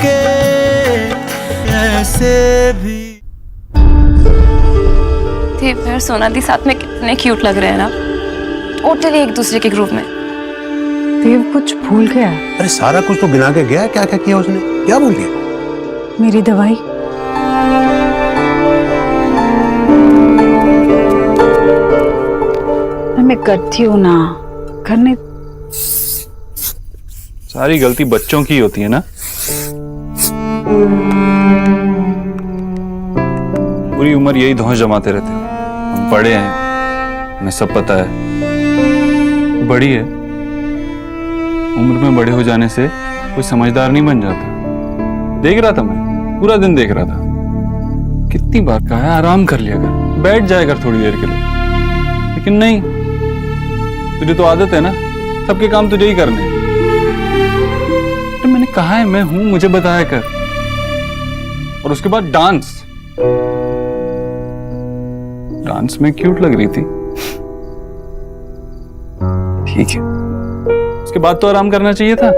के ऐसे भी। देव और सोनाली साथ में कितने क्यूट लग रहे हैं ना, टोटली एक दूसरे के ग्रुप में। देव कुछ भूल गया। अरे सारा कुछ तो गिना के गया, क्या क्या किया उसने, क्या भूल गया? मेरी दवाई। मैं करती हूँ ना, करने। सारी गलती बच्चों की होती है ना। पूरी उम्र यही धौंस जमाते रहते हैं। हम बड़े हैं, हमें सब पता है। बड़ी है, उम्र में बड़े हो जाने से कोई समझदार नहीं बन जाता। देख रहा था मैं, पूरा दिन देख रहा था। कितनी बार कहा है आराम कर लिया कर, बैठ जाया कर थोड़ी देर के लिए, लेकिन नहीं। तुझे तो आदत है ना, सबके काम तुझे ही करने। तो मैंने कहा है मैं हूं, मुझे बताया कर। और उसके बाद डांस में क्यूट लग रही थी। ठीक है, उसके बाद तो आराम करना चाहिए था।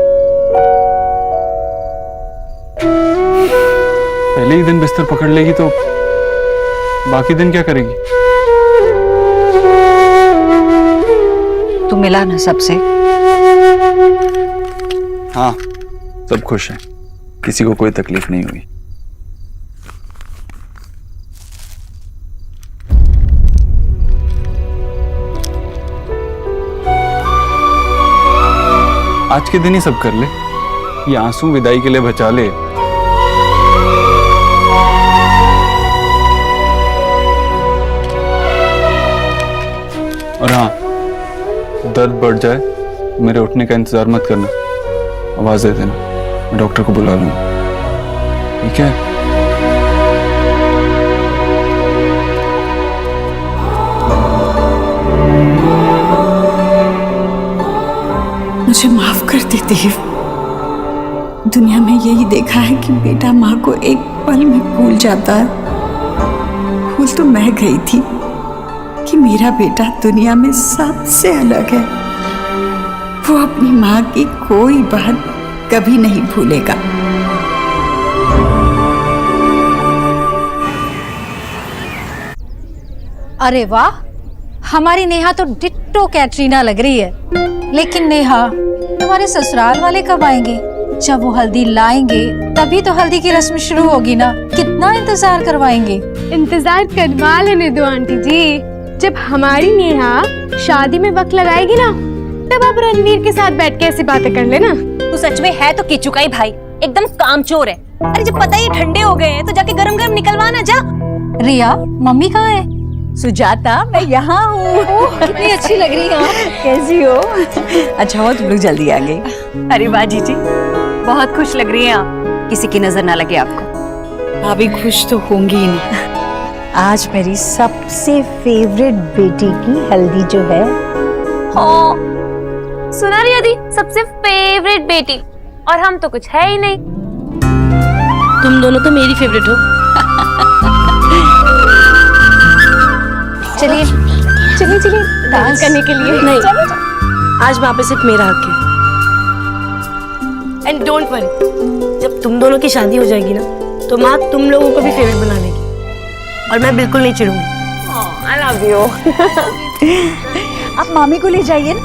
पहले ही दिन बिस्तर पकड़ लेगी तो बाकी दिन क्या करेगी? तू मिला ना सबसे? हाँ, सब खुश हैं, किसी को कोई तकलीफ नहीं हुई। आज के दिन ही सब कर ले, ये आंसू विदाई के लिए बचा ले। और हाँ, दर्द बढ़ जाए मेरे उठने का इंतजार मत करना, आवाज दे देना, मैं डॉक्टर को बुला लूंगा। ठीक है? मुझे माफ कर दे देव। दुनिया में यही देखा है कि बेटा माँ को एक पल में भूल जाता है। भूल तो मैं गई थी कि मेरा बेटा दुनिया में सबसे अलग है। वो अपनी माँ की कोई बात कभी नहीं भूलेगा। अरे वाह, हमारी नेहा तो डिट्टो कैटरीना लग रही है। लेकिन नेहा, तुम्हारे ससुराल वाले कब आएंगे? जब वो हल्दी लाएंगे तभी तो हल्दी की रस्म शुरू होगी ना। कितना इंतजार करवाएंगे? इंतजार करवा लेने दो आंटी जी। जब हमारी नेहा शादी में वक्त लगाएगी ना, तब आप रणवीर के साथ बैठ के ऐसी बातें कर लेना। तू सच में है तो किचुका ही भाई, एकदम कामचोर है। अरे जब पता ही ठंडे हो गए हैं तो जाके गरम गरम निकलवाना जा। रिया, मम्मी कहाँ है? सुजाता, मैं यहाँ हूँ। कितनी अच्छी लग रही है। कैसी हो? अच्छा हुआ तुम लोग जल्दी आ गए। अरे वाह जीजी, बहुत खुश लग रही हैं आप। किसी की नजर ना लगे आपको। भाभी खुश तो होंगी ही नहीं। आज मेरी सबसे फेवरेट बेटी की हल्दी जो है। हाँ, सुना रही दी, सबसे फेवरेट बेटी, और हम तो कुछ है ही नहीं। तुम दोनों तो मेरी फेवरेट हो। चलिए चलिए चलिए डांस करने के लिए। नहीं, आज वहाँ पे सिर्फ मेरा हक है। एंड डोंट वरी, जब तुम दोनों की शादी हो जाएगी ना, तो माँ तुम लोगों को भी फेवरेट बना लेगी, और मैं बिल्कुल नहीं चिढ़ूंगी। I love you. आप मामी को ले जाइए ना।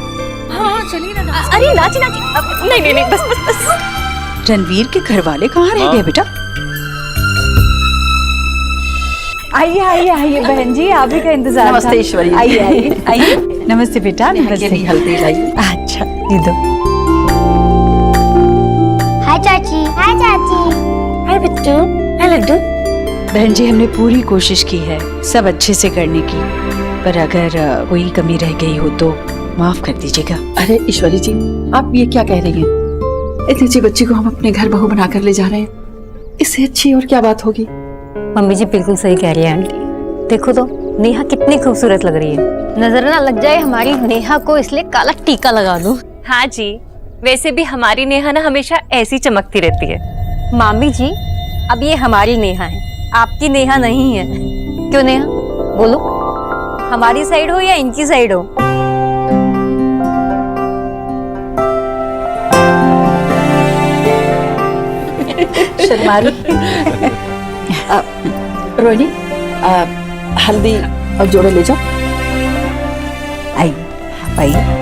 हाँ चलिए ना। अरे नाची नाची। नहीं नहीं नहीं, बस बस बस। रणवीर के घर वाले कहाँ रह गए बेटा? आइए आइए आइए बहन जी, आप ही का इंतजार था। नमस्ते ईश्वरी। आइए आइए आइए। नमस्ते बेटा। नमस्ते। हल्दी लाइए। अच्छा, दे दो। हाय चाची। हाय चाची। हाय बिट्टू। हाय लड्डू। बहन जी, हमने पूरी कोशिश की है सब अच्छे से करने की, पर अगर कोई कमी रह गई हो तो माफ कर दीजिएगा। अरे ईश्वरी जी, आप ये क्या कह रही हैं? इतनी अच्छी बच्ची को हम अपने घर बहू बनाकर ले जा रहे हैं, इससे अच्छी और क्या बात होगी? मम्मी जी बिल्कुल सही कह रही है आंटी। देखो तो नेहा कितनी खूबसूरत लग रही है। नजर ना लग जाए हमारी नेहा को, इसलिए काला टीका लगा दूं। हाँ जी, वैसे भी हमारी नेहा ना हमेशा ऐसी चमकती रहती है। मामी जी, अब ये हमारी नेहा है, आपकी नेहा नहीं है। क्यों नेहा, बोलो, हमारी साइड हो या इनकी साइड हो? शर्मा रही। रोहिणी, हल्दी और जोड़े ले जाओ। आई भाई।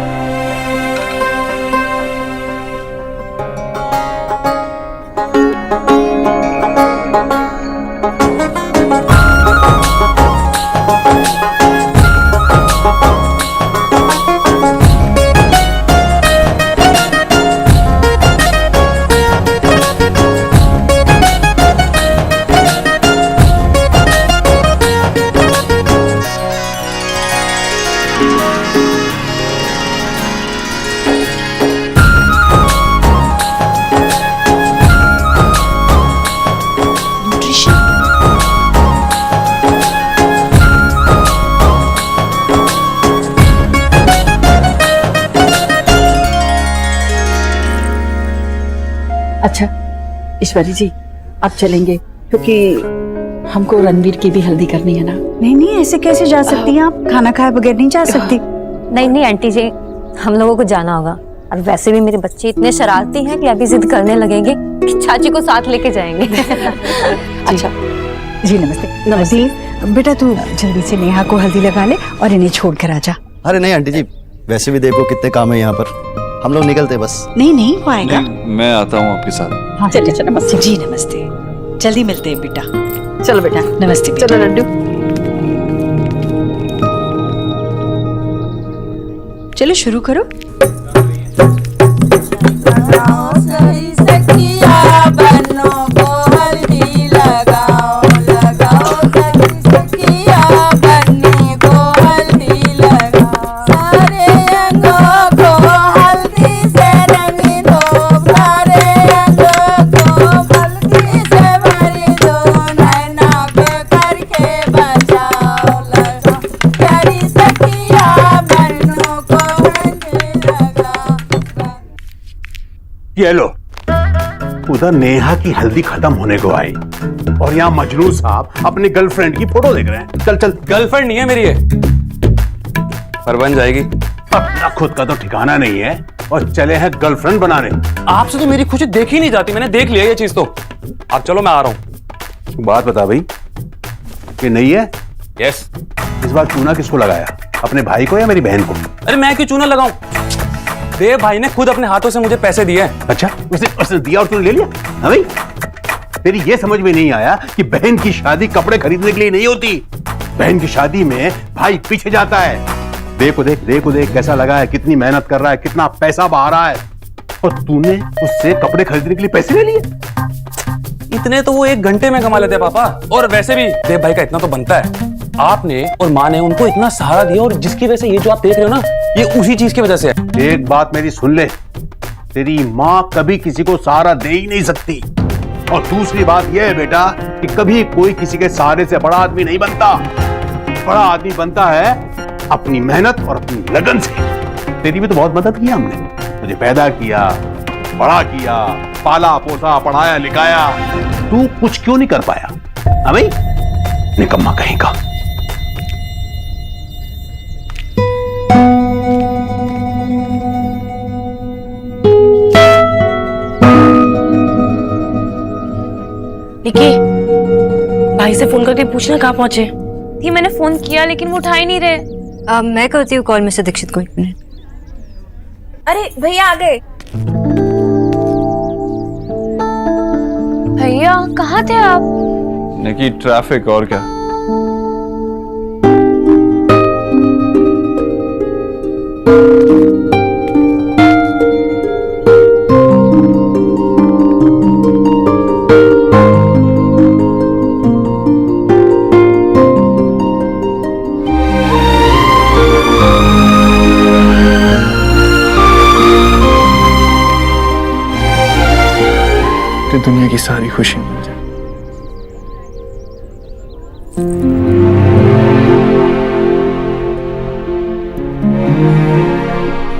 अच्छा ईश्वरी जी, अब चलेंगे क्योंकि हमको रणवीर की भी हल्दी करनी है ना। नहीं नहीं, ऐसे कैसे जा सकती हैं आप? खाना खाए बगैर नहीं जा सकती। नहीं नहीं आंटी जी, हम लोगों को जाना होगा। और वैसे भी मेरे बच्चे इतने शरारती हैं कि अभी जिद करने लगेंगे कि चाची को साथ लेके जाएंगे। अच्छा जी नमस्ते। नमस्ते बेटा, तू जल्दी से नेहा को हल्दी लगा ले और इन्हें छोड़ कर आ जा। अरे नहीं आंटी जी, वैसे भी देखो कितने काम है यहाँ पर, हम लोग निकलते बस। नहीं नहीं, वो आएगा। मैं आता हूँ आपके साथ। हाँ चलिए। नमस्ते जी। नमस्ते, जल्दी मिलते हैं बेटा। चलो बेटा। नमस्ते बेटा। चलो लड्डू। चलो शुरू करो। ये लो, उधर नेहा की हल्दी खत्म होने को आई और यहाँ मजनू साहब अपनी गर्लफ्रेंड की फोटो देख रहे हैं। चल चल। गर्लफ्रेंड नहीं है मेरी ये, पर बन जाएगी। अपना खुद का तो ठिकाना नहीं है और चले हैं गर्लफ्रेंड बनाने। आपसे तो मेरी खुशी देखी नहीं जाती, मैंने देख लिया ये चीज तो। अब चलो मैं आ रहा हूँ। बात बता भाई, ये नहीं है? यस। इस बार चूना किसको लगाया, अपने भाई को या मेरी बहन को? अरे मैं क्यों चूना लगाऊं? देव भाई ने खुद अपने हाथों से मुझे पैसे दिए। अच्छा, उसने दिया और तूने ले लिया? हाँ भाई, तेरी ये समझ में नहीं आया कि बहन की शादी कपड़े खरीदने के लिए नहीं होती। बहन की शादी में भाई पीछे जाता है। देखो देख, देखो देख कैसा लगा है, कितनी मेहनत कर रहा है, कितना पैसा बहा रहा है, और तूने उससे कपड़े खरीदने के लिए पैसे ले लिए। इतने तो वो 1 घंटे में कमा लेते हैं पापा। और वैसे भी देव भाई का इतना तो बनता है। आपने और माँ ने उनको इतना सहारा दिया, और जिसकी वजह से ये जो आप देख रहे हो ना, ये उसी चीज की वजह से है। एक बात मेरी सुन ले, तेरी माँ कभी किसी को सहारा दे ही नहीं सकती। और दूसरी बात यह है बेटा कि कभी कोई किसी के सहारे से बड़ा आदमी नहीं बनता। बड़ा आदमी बनता है अपनी मेहनत और अपनी लगन से। तेरी भी तो बहुत मदद की हमने, तुझे पैदा किया, बड़ा किया, पाला पोसा, पढ़ाया लिखाया। तू कुछ क्यों नहीं कर पाया? हाँ भाई, निकम्मा कहीं का। निकी, भाई से फोन करके पूछना कहाँ पहुंचे। थी मैंने फोन किया लेकिन वो उठा ही नहीं रहे। मैं करती हूँ कॉल मिस्टर दीक्षित को। 1 मिनट। अरे भैया आ गए। भैया कहाँ थे आप? नहीं, ट्रैफिक और क्या। दुनिया की सारी खुशी मिल जाए।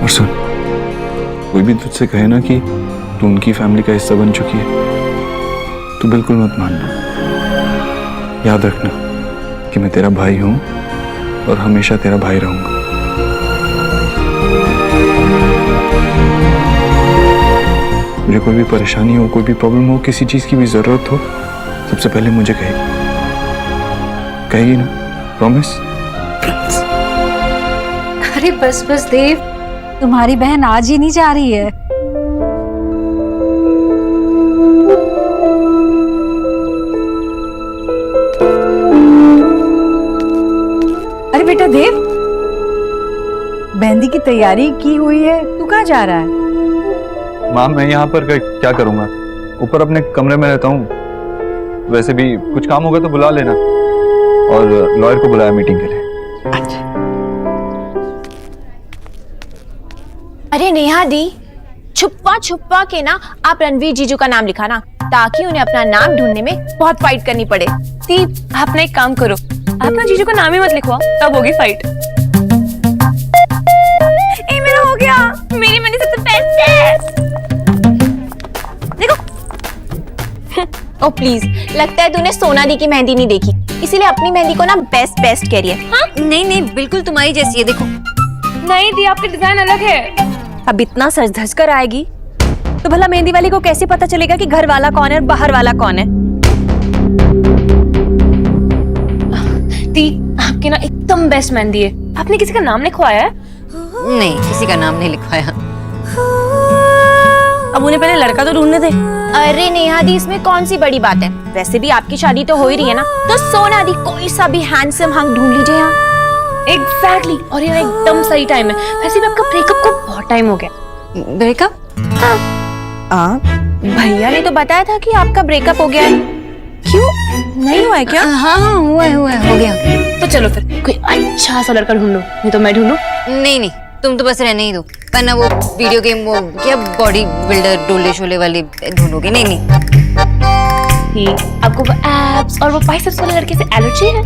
और सुन, कोई भी तुझसे कहे ना कि तू उनकी फैमिली का हिस्सा बन चुकी है, तू बिल्कुल मत मानना। याद रखना कि मैं तेरा भाई हूं और हमेशा तेरा भाई रहूंगा। मुझे कोई भी परेशानी हो, कोई भी प्रॉब्लम हो, किसी चीज की भी जरूरत हो, सबसे पहले मुझे कहेगी ना? प्रॉमिस? अरे बस बस देव, तुम्हारी बहन आज ही नहीं जा रही है। अरे बेटा देव, मेहंदी की तैयारी की हुई है, तू कहाँ जा रहा है? माँ मैं यहाँ पर क्या करूँगा? ऊपर अपने कमरे में रहता हूँ। वैसे भी कुछ काम होगा तो बुला लेना, और लॉयर को बुलाया मीटिंग के लिए। अच्छा। अरे नेहा दी, छुपा छुपा के ना आप रणवीर जीजू का नाम लिखा ना, ताकि उन्हें अपना नाम ढूंढने में बहुत फाइट करनी पड़े। दी आप ना एक काम करो, आप ना जीजू का नाम ही मत लिखवाओ, तब होगी फाइट। ए मेरा हो गया, मेरी मेहंदी सबसे बेस्ट है। देखो। ओ प्लीज, लगता है तूने सोना दी की मेहंदी नहीं देखी, इसीलिए अपनी मेहंदी को ना बेस्ट बेस्ट कह रही है। हाँ? नहीं नहीं, बिल्कुल तुम्हारी जैसी है, देखो। नहीं दी, आपकी डिजाइन अलग है। अब इतना सज धज कर आएगी तो भला मेहंदी वाली को कैसे पता चलेगा कि घर वाला कौन है और बाहर वाला कौन है? दी आपकी ना एकदम बेस्ट मेहंदी है। आपने किसी का नाम लिखवाया है? नहीं, किसी का नाम नहीं लिखवाया। अब उन्हें पहले लड़का तो ढूंढने दे। अरे नेहा दी, इसमें कौन सी बड़ी बात है? वैसे भी आपकी शादी तो हो ही रही है ना, तो सोना दी कोई सा भी हैंडसम हंग ढूंढ लीजिए यहाँ। एग्जैक्टली, और ये एकदम सही टाइम है। वैसे भी आपका ब्रेकअप को बहुत टाइम हो गया। ब्रेकअप? हाँ, भैया ने तो बताया था कि आपका ब्रेकअप हो गया है। क्यों, नहीं हुआ है क्या? हाँ हुआ है, हो गया। तो चलो फिर कोई अच्छा सा लड़का ढूंढो, नहीं तो मैं ढूंढूं। नहीं नहीं, तुम तो बस रहने ही दो, वरना वो वीडियो गेम, वो क्या बॉडी बिल्डर डोले शोले वाले ढूंढोगे। नहीं नहीं, आपको वो एब्स और वो बाइसेप्स वाले लड़के से एलर्जी है?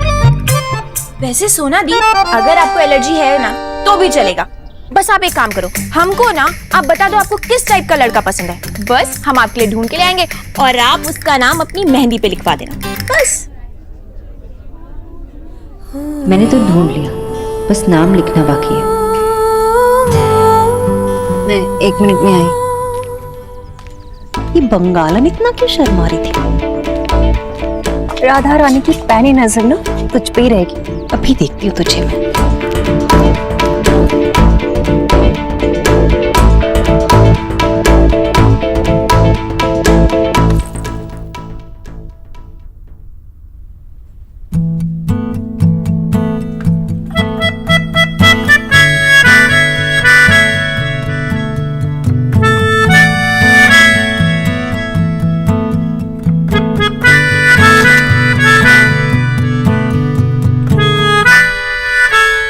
वैसे सोना दी, अगर आपको एलर्जी है ना तो भी चलेगा। बस आप एक काम करो, हमको ना आप बता दो आपको किस टाइप का लड़का पसंद है, बस हम आपके लिए ढूंढ के ले आएंगे और आप उसका नाम अपनी मेहंदी पे लिखवा देना, बस। मैंने तो ढूंढ लिया, बस नाम लिखना बाकी है। मैं 1 मिनट में आई। ये बंगालन इतना क्यों शर्मा रही थी? राधा रानी की पैनी नजर ना तुझ पे ही रहेगी, अभी देखती हूँ तुझे मैं।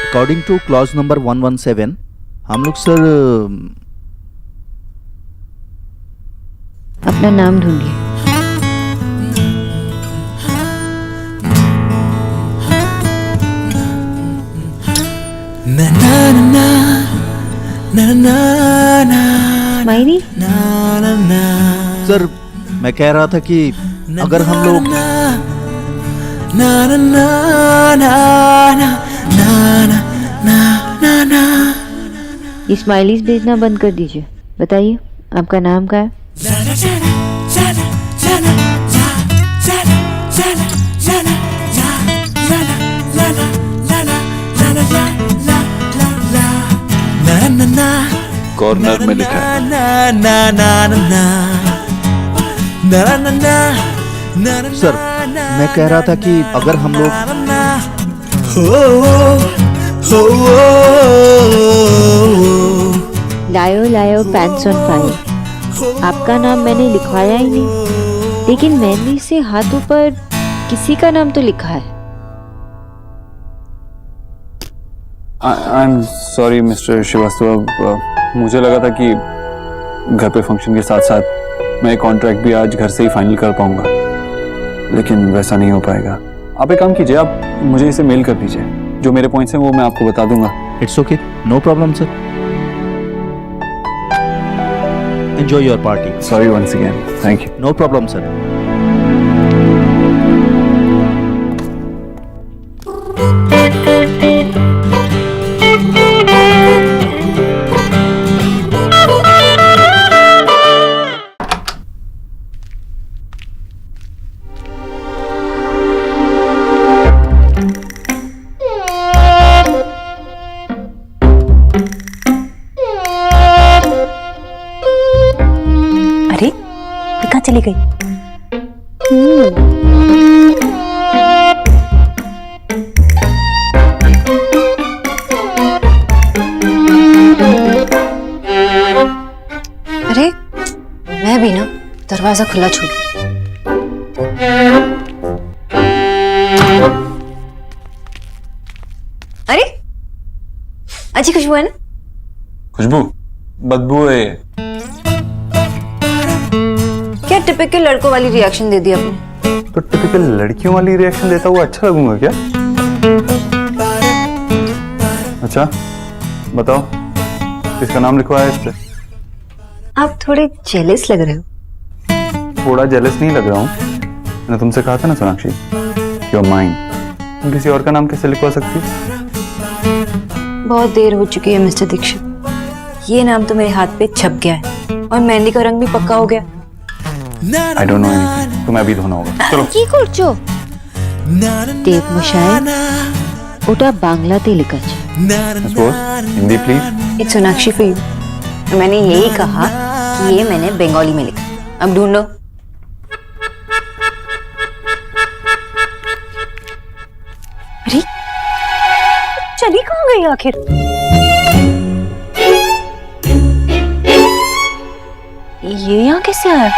अकॉर्डिंग टू क्लॉज नंबर 117 हम लोग सर अपना नाम ढूंढिए। मायरी? सर मैं कह रहा था कि अगर हम लोग ये स्माइलीज भेजना बंद कर दीजिए। बताइए आपका नाम क्या है? कॉर्नर में लिखा है। सर मैं कह रहा था कि अगर हम लोग लायो लायो पैंट्स ऑन फायर। आपका नाम मैंने लिखवाया ही नहीं, लेकिन मेहंदी से हाथों पर किसी का नाम तो लिखा है। I am sorry mister Shrivastava, मुझे लगा था कि घर पे फंक्शन के साथ साथ मैं कॉन्ट्रैक्ट भी आज घर से ही फाइनल कर पाऊंगा, लेकिन वैसा नहीं हो पाएगा। आप एक काम कीजिए, आप मुझे इसे मेल कर दीजिए, जो मेरे पॉइंट्स हैं वो मैं आपको बता दूंगा। It's okay, no problem sir. Enjoy your party. Sorry once again, thank you. No problem sir. तो कहाँ चली गई? अरे मैं भी ना दरवाजा खुला छोड़। अरे अच्छी खुशबू है ना? खुशबू? बदबू है। क्या टिपिकल लड़कों वाली रिएक्शन दे दी आपने? तो टिपिकल लड़कियों वाली रिएक्शन देता हुआ अच्छा लगूंगा क्या? अच्छा बताओ, किसका नाम लिखवाया है इस पे? आप थोड़े जेलस लग रहे हो। थोड़ा जेलस नहीं लग रहा हूँ। मैंने तुमसे कहा था ना सोनाक्षी, योर माइंड, तुम किसी और का नाम कैसे लिखवा सकती हो? बहुत देर हो चुकी है मिस्टर दीक्षित, ये नाम तो मेरे हाथ पे छप गया है और मेहंदी का रंग भी पक्का हो गया। I don't know anything. तुम्हें अभी धोना होगा। चलो। কি করছো? टेप मुशायद ওটা বাংলাতে লেখা আছে। Miss Bose, Hindi please. It's Sonakshi for you। तो मैंने यही कहा कि ये मैंने बंगाली में लिखा। अब ढूंढो। अरे चली कहाँ गई आखिर? ये यहाँ कैसे आया?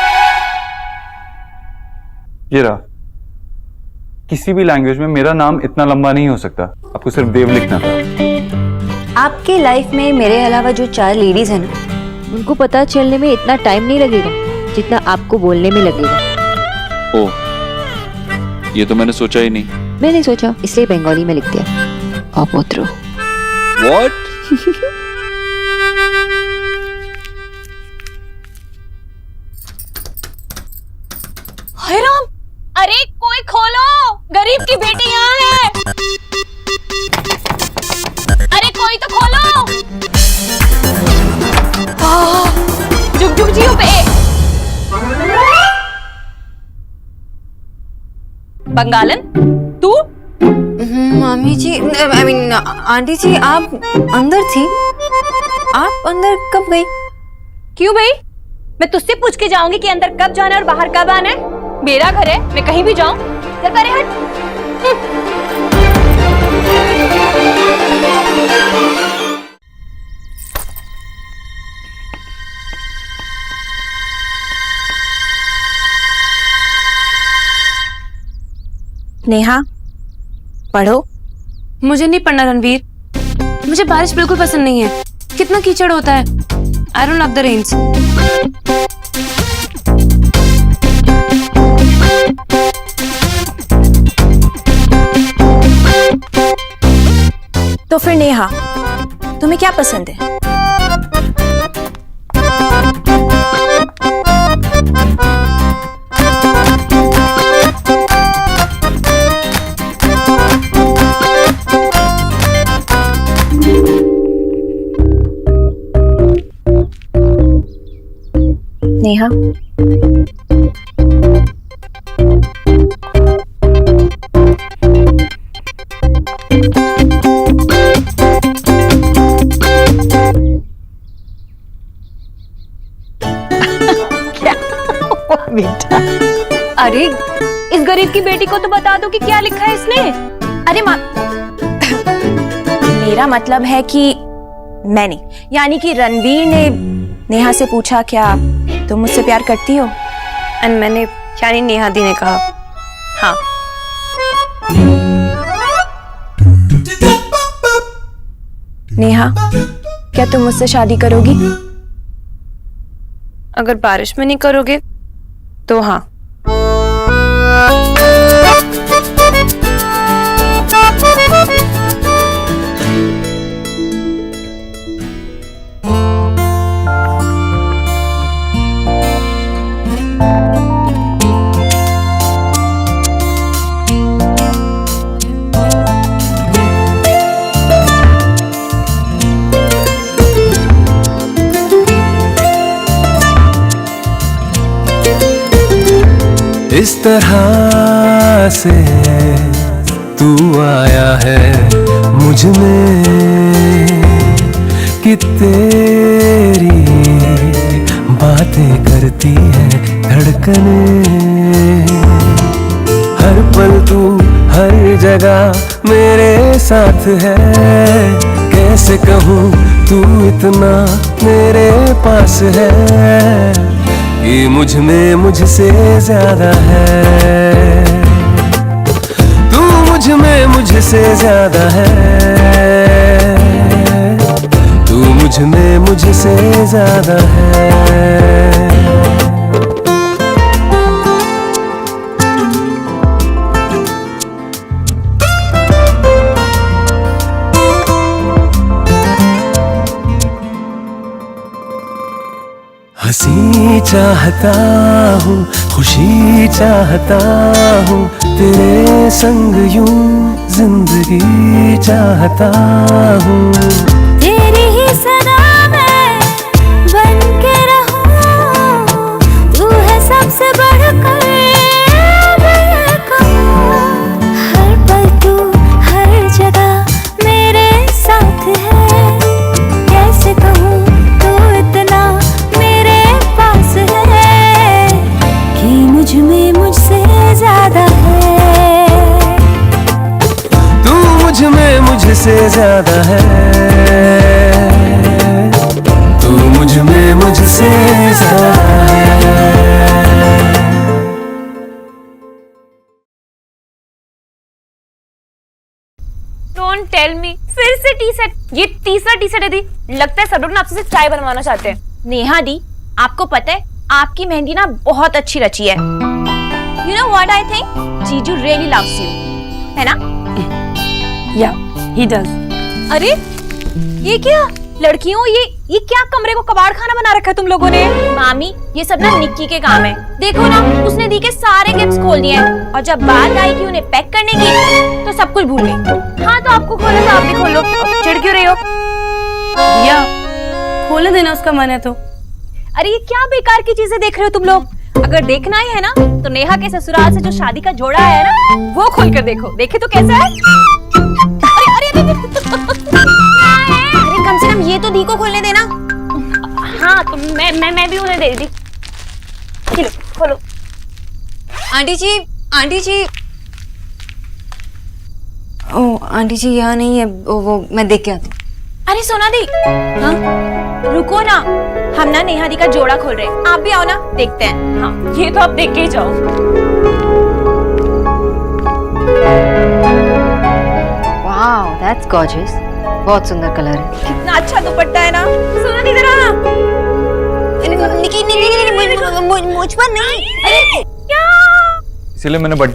ये रहा। किसी भी लैंग्वेज में मेरा नाम इतना लंबा नहीं हो सकता, आपको सिर्फ देव लिखना था। आपके लाइफ में मेरे अलावा जो 4 लेडीज हैं ना, उनको पता चलने में इतना टाइम नहीं लगेगा जितना आपको बोलने में लगेगा। ओह, ये तो मैंने सोचा ही नहीं। मैंने सोचा इसलिए बंगाली में लिख दिया। अपोत्रो। What? हाय राम! अरे कोई खोलो, गरीब की बेटी यहाँ है। अरे कोई तो खोलो। जुग जुग जियो बे। बंगालन तू? मामी जी, आई मीन आंटी जी, आप अंदर थी? आप अंदर कब गई? क्यों भाई? मैं तुझसे पूछ के जाऊंगी कि अंदर कब जाना है और बाहर कब आना है? मेरा घर है, मैं कहीं भी जाऊं। चल परे हट। नेहा, पढ़ो। मुझे नहीं पढ़ना रणवीर, मुझे बारिश बिल्कुल पसंद नहीं है। कितना कीचड़ होता है। I don't love the rains. तो फिर नेहा, तुम्हें क्या पसंद है? नेहा, बेटा, अरे इस गरीब की बेटी को तो बता दो कि क्या लिखा है इसने। अरे माँ, मेरा मतलब है कि मैंने, यानी कि रणवीर ने नेहा से पूछा क्या तुम मुझसे प्यार करती हो? एंड मैंने, यानी नेहा दी ने कहा हाँ। नेहा, क्या तुम मुझसे शादी करोगी? अगर बारिश में नहीं करोगे तो हाँ। इस तरह से तू आया है मुझ में कि तेरी बातें करती है धड़कने। हर पल तू हर जगह मेरे साथ है, कैसे कहूँ तू इतना मेरे पास है कि मुझ में मुझसे ज्यादा है। तू मुझ में मुझसे ज्यादा है, तू मुझ में मुझसे ज्यादा है। हंसी चाहता हूँ, खुशी चाहता हूँ, तेरे संग यूं जिंदगी चाहता हूँ। तेरी ही सदा मैं बन के रहूं, तू है सबसे बढ़कर मैं ये कहूं। हर पल तू हर जगह मेरे साथ है, कैसे कहूँ तू इतना मेरे पास है कि मुझ में मुझसे ज्यादा है। तू मुझ में मुझसे ज्यादा है, तू मुझ में मुझसे ज्यादा है। डोंट टेल मी, फिर से टी शर्ट, ये तीसरा टी शर्ट है दी। लगता है सब लोग ना आपसे चाय बनवाना चाहते हैं। नेहा दी, आपको पता है आपकी मेहंदी ना बहुत अच्छी रची है। You know what I think, जीजू रियली लव्स यू, है ना? या ही डज। अरे ये क्या लड़कियों, ये क्या कमरे को कबाड़ खाना बना रखा है तुम लोगों ने? मामी ये सब ना निक्की के काम है। देखो ना, उसने दी के सारे गिफ्ट्स खोल दिए हैं और जब बात आई कि उन्हें पैक करने की तो सब कुछ भूल गई। हाँ तो आपको खोलना तो आप भी खोलो, चिढ़ क्यों रही हो? या खोलने देना, उसका मन है तो। अरे ये क्या बेकार की चीजें देख रहे हो तुम लोग? अगर देखना ही है ना तो नेहा के ससुराल से जो शादी का जोड़ा है ना वो खोल कर देखो, देखे तो कैसा है। अरे अरे अरे कम से कम ये तो दी को खोलने देना। हाँ तो मैं भी उन्हें दे दी। चलो खोलो। आंटी जी, आंटी जी। ओ आंटी जी यहाँ नहीं है, वो मैं देख के आती हूँ। अरे सोना दी, हाँ रुको ना, हम ना नेहा दी का जोड़ा खोल रहे हैं, आप भी आओ ना, देखते हैं। हाँ ये तो आप देख के ही जाओ। वाओ दैट्स गॉर्जियस, बहुत सुंदर कलर है। कितना अच्छा दुपट्टा है ना। सोना दी जरा। मुझ पर नहीं। अरे क्या? इसीलिए मैंने बट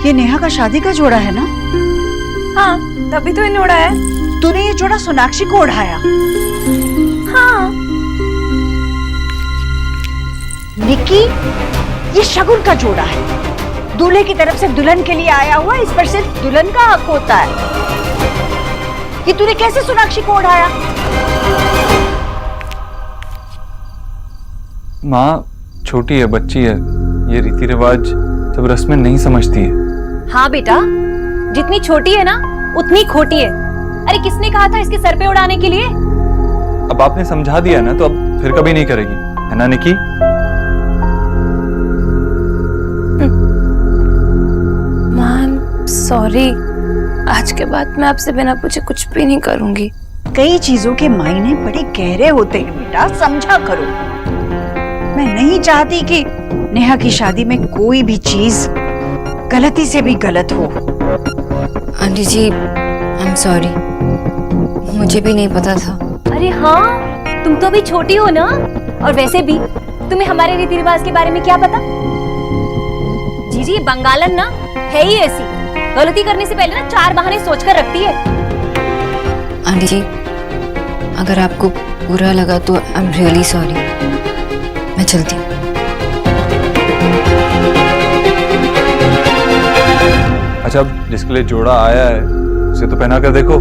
ये नेहा का शादी का जोड़ा है ना? हाँ तभी तो इन्हें उड़ाया है। तूने ये जोड़ा सोनाक्षी को उड़ाया? हाँ। निक्की, ये शगुन का जोड़ा है, दूल्हे की तरफ से दुल्हन के लिए आया हुआ, इस पर सिर्फ दुल्हन का हक होता है। ये तूने कैसे सोनाक्षी को उड़ाया? माँ छोटी है, बच्ची है, ये रीति रिवाज सब रस्में नहीं समझती है। हाँ बेटा, जितनी छोटी है ना उतनी खोटी है। अरे किसने कहा था इसके सर पे उड़ाने के लिए? अब आपने समझा दिया ना तो अब फिर कभी नहीं करेगी, है ना निकी? मैम सॉरी, आज के बाद मैं आपसे बिना पूछे कुछ भी नहीं करूंगी। कई चीजों के मायने बड़े गहरे होते हैं बेटा, समझा करो। मैं नहीं चाहती कि नेहा की शादी में कोई भी चीज गलती से भी गलत हो। Aunty ji I am sorry, मुझे भी नहीं पता था। अरे हाँ, तुम तो अभी छोटी हो ना, और वैसे भी तुम्हें हमारे रीति रिवाज के बारे में क्या पता? जीजी बंगालन ना है ही ऐसी, गलती करने से पहले ना 4 बहाने सोचकर रखती है। आंटी जी अगर आपको बुरा लगा तो आई एम रियली सॉरी। मैं चलती हूँ। अच्छा, अब जिसके लिए जोड़ा आया है उसे तो पहना कर देखो।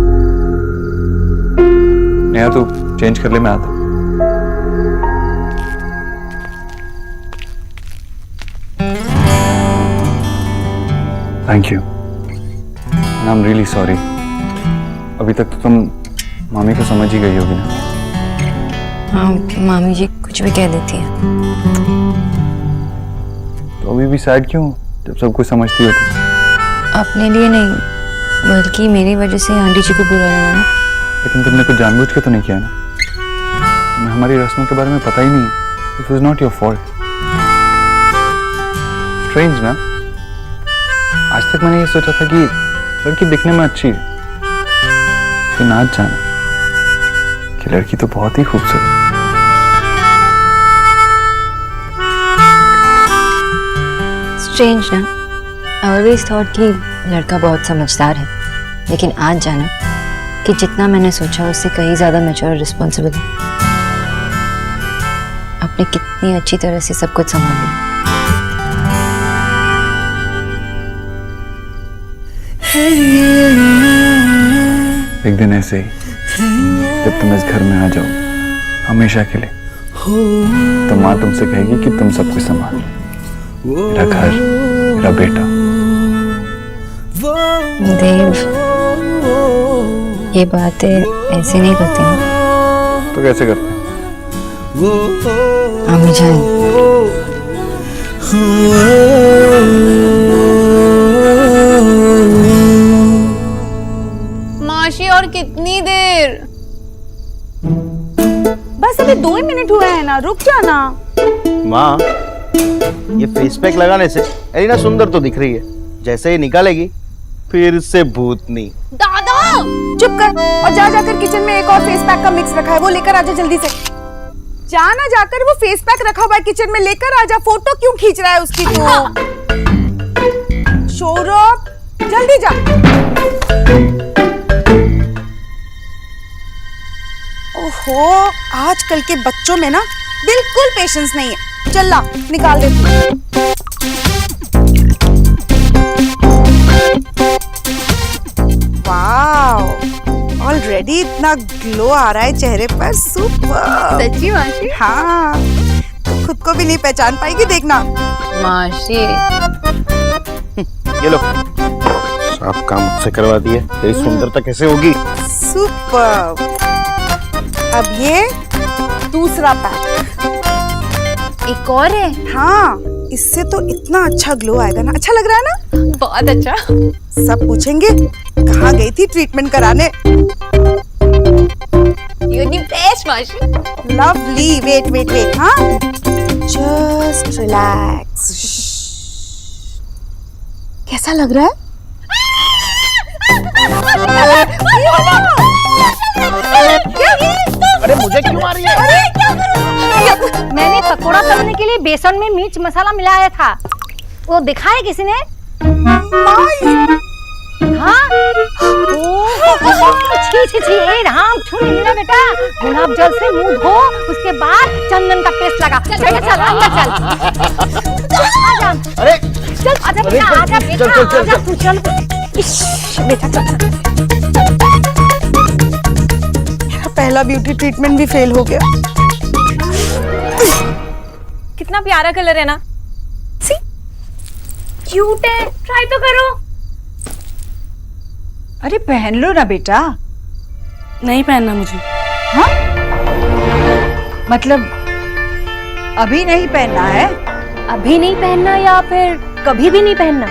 नेहा तू चेंज कर ले, मैं आता हूँ। Thank you. I am really sorry. अभी तक तो तुम मामी को समझ ही गई होगी ना? हाँ, मामी जी कुछ भी कह देती है। तो अभी भी सैड क्यों जब सब कुछ समझती हो तो? अपने लिए नहीं, बल्कि मेरी वजह से आंटी जी को बुरा लगा ना। लेकिन तुमने कुछ जानबूझ के तो नहीं किया ना? तुम्हें हमारी रस्मों के बारे में पता ही नहीं। It was not your fault. Strange ना, आज तक मैंने ये सोचा था कि लड़की दिखने में अच्छी है, लेकिन आज जाना कि लड़की तो बहुत ही खूबसूरत है। स्ट्रेंज ना, आई ऑलवेज थॉट कि लड़का बहुत समझदार है, लेकिन आज जाना कि जितना मैंने सोचा उससे कहीं ज्यादा मैच्योर और रिस्पॉन्सिबल है। आपने कितनी अच्छी तरह से सब कुछ संभाल लिया। एक दिन ऐसे ही जब तुम इस घर में आ जाओ हमेशा के लिए, तो माँ तुमसे कहेगी कि तुम सब कुछ संभाल लो, मेरा घर, मेरा बेटा। देव, ये बातें ऐसे नहीं करते ना। तो कैसे करते हैं? अम्मी जान, माशी और कितनी देर? बस अभी 2 ही मिनट हुए हैं ना, रुक जाना। माँ, ये फेस पैक लगाने से एलिना सुंदर तो दिख रही है, जैसे ही निकालेगी फिर से भूतनी। दादा चुप कर और जाकर किचन में एक और फेस पैक का मिक्स रखा है, वो लेकर आजा जल्दी से। जाना, जाकर वो फेस पैक रखा हुआ है किचन में, लेकर आजा। फोटो क्यों खींच रहा है उसकी तू? सौरभ जल्दी जा। ओहो, आजकल के बच्चों में ना बिल्कुल पेशेंस नहीं है। चल ला, निकाल दे। वाव, ऑलरेडी इतना ग्लो आ रहा है चेहरे पर। सुपर। सच्ची माशी? हाँ, खुद को भी नहीं पहचान पाएगी, देखना। माशी, ये लो, सब काम मुझसे करवा दिए, तेरी सुंदरता कैसे होगी? सुपर। अब ये दूसरा पैक। एक और है? हाँ, इससे तो इतना अच्छा ग्लो आएगा ना। अच्छा लग रहा है ना? बहुत अच्छा। सब पूछेंगे कहाँ गई थी ट्रीटमेंट कराने। You're the best, माशी। लवली। वेट वेट वेट, हाँ, जस्ट रिलैक्स। कैसा लग रहा है? अरे मुझे क्यों मार रही है? मैंने पकोड़ा तलने के लिए बेसन में मिर्च मसाला मिलाया था, वो दिखाया किसी ने? हाँ? छी, राम छू नहीं ना बेटा। गुलाब जल से मुंह धो, उसके बाद चंदन का पेस्ट लगा। चल अंदर चल। आजा। अरे चल, आजा बेटा, आजा बेटा, आजा तू चल। बेटा चल। पहला ब्यूटी ट्रीटमेंट भी फेल हो गया। कितना प्यारा कलर है ना? सी, क्यूट है, ट्राई तो करो। अरे पहन लो ना बेटा। नहीं पहनना मुझे। हाँ? मतलब अभी नहीं पहनना है? अभी नहीं पहनना या फिर कभी भी नहीं पहनना?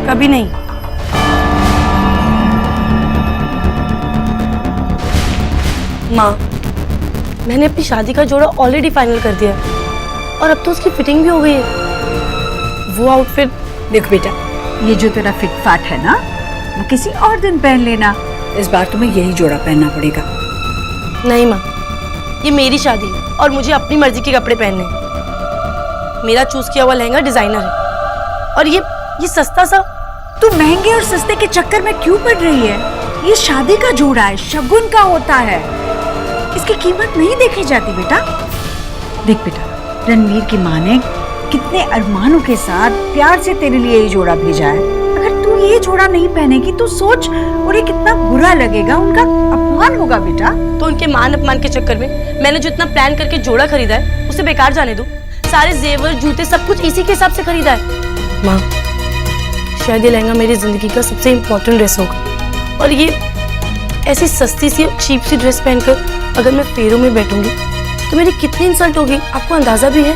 कभी नहीं। माँ, मैंने अपनी शादी का जोड़ा ऑलरेडी फाइनल कर दिया और अब तो उसकी फिटिंग भी हो गई है। वो आउटफिट देख बेटा, ये जो तेरा फिट फाट है ना, वो किसी और दिन पहन लेना। इस बार तुम्हें यही जोड़ा पहनना पड़ेगा। नहीं माँ, ये मेरी शादी है और मुझे अपनी मर्जी के कपड़े पहनने हैं। मेरा चूज किया हुआ लहंगा डिजाइनर है और ये सस्ता सा। तू महंगे और सस्ते के चक्कर में क्यों पड़ रही है? ये शादी का जोड़ा है, शगुन का होता है। इसकी कीमत नहीं देखी जाती बेटा। देख बेटा, रणवीर की माँ ने कितने अरमानों के साथ प्यार से तेरे लिए ये जोड़ा भेजा है। अगर तू ये जोड़ा नहीं पहनेगी तो सोच उन्हें कितना बुरा लगेगा, उनका अपमान होगा बेटा। तो उनके मान अपमान के चक्कर में मैंने जो इतना प्लान करके जोड़ा खरीदा है उसे बेकार जाने दो। सारे जेवर जूते सब कुछ इसी के हिसाब से खरीदा है। माँ, शायद ये लहंगा मेरी जिंदगी का सबसे इम्पोर्टेंट ड्रेस होगा, और ये ऐसी सस्ती सी चीप सी ड्रेस पहनकर अगर मैं फेरों में बैठूंगी तो मेरी कितनी इंसल्ट होगी, आपको अंदाजा भी है?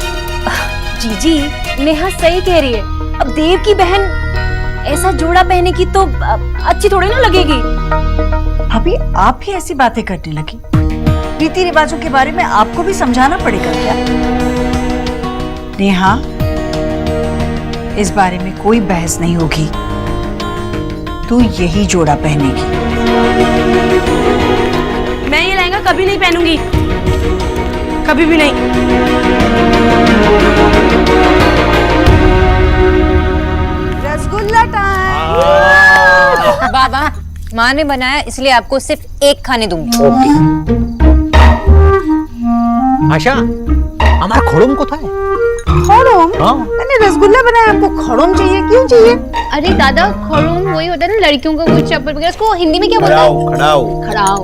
जीजी, नेहा सही कह रही है। अब देव की बहन ऐसा जोड़ा पहने की तो अच्छी थोड़ी ना लगेगी। अभी आप ही ऐसी बातें करने लगी। रीति रिवाजों के बारे में आपको भी समझाना पड़ेगा क्या? नेहा, इस बारे में कोई बहस नहीं होगी। तू यही जोड़ा पहनेगी। मैं ये लहंगा कभी नहीं पहनूंगी, कभी भी नहीं। रसगुल्ला टाइम। बाबा, माँ ने बनाया इसलिए आपको सिर्फ एक खाने दूंगी। आशा, हमारा खोड़म को था। खड़ोम? मैंने रसगुल्ला बनाया, आपको खड़ोम चाहिए? क्यों चाहिए? अरे दादा, खड़ोम वही होता है ना लड़कियों का कोई चप्पल वगैरह, उसको हिंदी में क्या बोलते हैं? खड़ाऊ।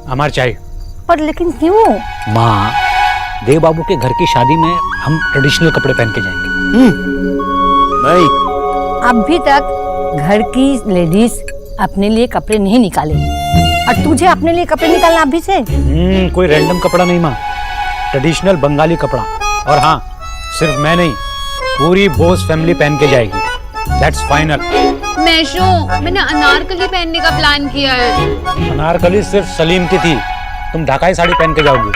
हमार चाहिए। पर लेकिन क्यों? माँ, देव बाबू के घर की शादी में हम ट्रेडिशनल कपड़े पहन के जाएंगे। नहीं, अभी तक घर की लेडीज अपने लिए कपड़े नहीं निकाले, और तुझे अपने लिए कपड़े निकालना अभी से? कोई रैंडम कपड़ा नहीं माँ, ट्रेडिशनल बंगाली कपड़ा। और हाँ, सिर्फ मैं नहीं, पूरी बोस फैमिली पहन के जाएगी। That's final. मैंने अनारकली पहनने का प्लान किया है। अनारकली सिर्फ सलीम की थी, तुम ढाकाई साड़ी पहन के जाओगी।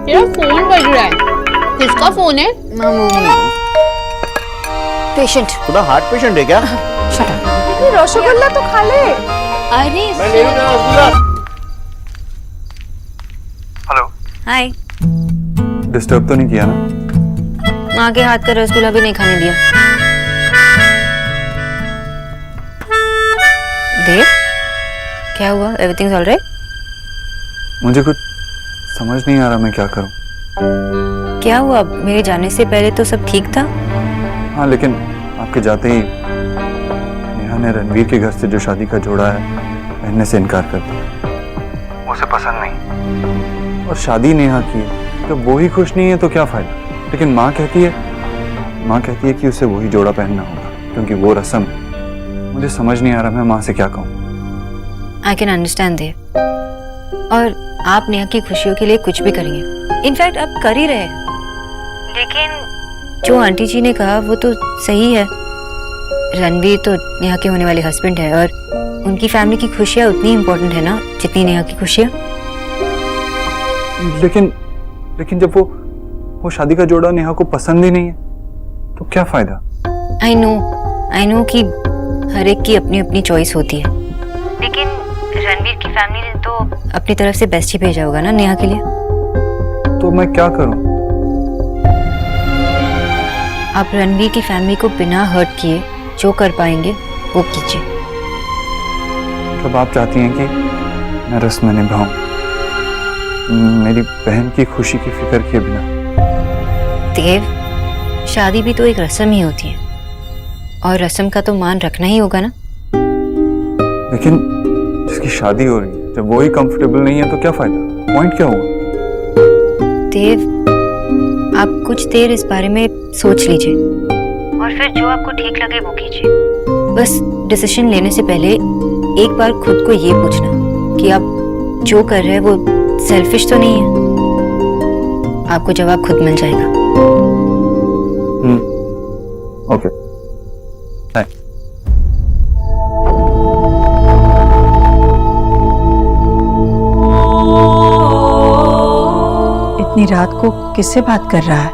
तेरा फोन बज रहा है। किसका फोन है? पेशेंट। खुदा हार्ट पेशेंट है क्या? रसगुल्ला तो खा ले। अरे हेलो, हाय। डिस्टर्ब तो नहीं किया ना? माँ के हाथ का रसगुल्ला भी नहीं खाने दिया। देव, क्या हुआ? Everything alright? मुझे कुछ समझ नहीं आ रहा मैं क्या करूं। क्या हुआ? मेरे जाने से पहले तो सब ठीक था। हाँ, लेकिन आपके जाते ही नेहा ने रणवीर के घर से जो शादी का जोड़ा है पहनने से इनकार कर दिया। उसे पसंद नहीं, और शादी नेहा की है, जब वो ही खुश नहीं है तो क्या फायदा। लेकिन माँ कहती है कि उसे वही जोड़ा पहनना होगा क्योंकि वो रस्म है। मुझे समझ नहीं आ रहा मैं माँ से क्या कहूँ। आई कैन अंडरस्टैंड देव, और आप नेहा की खुशियों के लिए कुछ भी करेंगे। इनफैक्ट आप कर ही रहे हैं। लेकिन जो आंटी जी ने कहा वो तो सही है। रणवीर तो नेहा के होने वाले हस्बैंड है, और उनकी फैमिली की खुशियाँ उतनी इम्पोर्टेंट है ना जितनी नेहा की खुशियाँ। लेकिन जब वो शादी का जोड़ा नेहा को पसंद ही नहीं है तो क्या फायदा। आई नो कि हर एक की अपनी अपनी चॉइस होती है, लेकिन रणवीर की फैमिली ने तो अपनी तरफ से बेस्ट ही भेजा होगा ना नेहा के लिए। तो मैं क्या करूं? आप रणवीर की फैमिली को बिना हर्ट किए जो कर पाएंगे वो कीजिए। मतलब आप चाहती हैं कि मैं रस्म निभाऊं, मेरी बहन की खुशी की फिक्र किए बिना? देव, शादी भी तो एक रस्म ही होती है, और रस्म का तो मान रखना ही होगा ना। लेकिन जिसकी शादी हो रही है जब वो ही कंफर्टेबल नहीं है तो क्या फायदा? पॉइंट क्या हुआ? देव, आप कुछ देर इस बारे में सोच लीजिए, और फिर जो आपको ठीक लगे वो कीजिए। बस डिसीजन लेने से पहले एक बार खुद को ये पूछना कि आप जो कर रहे हैं वो सेल्फिश तो नहीं है। आपको जवाब खुद मिल जाएगा। Okay, bye. इतनी रात को किससे बात कर रहा है?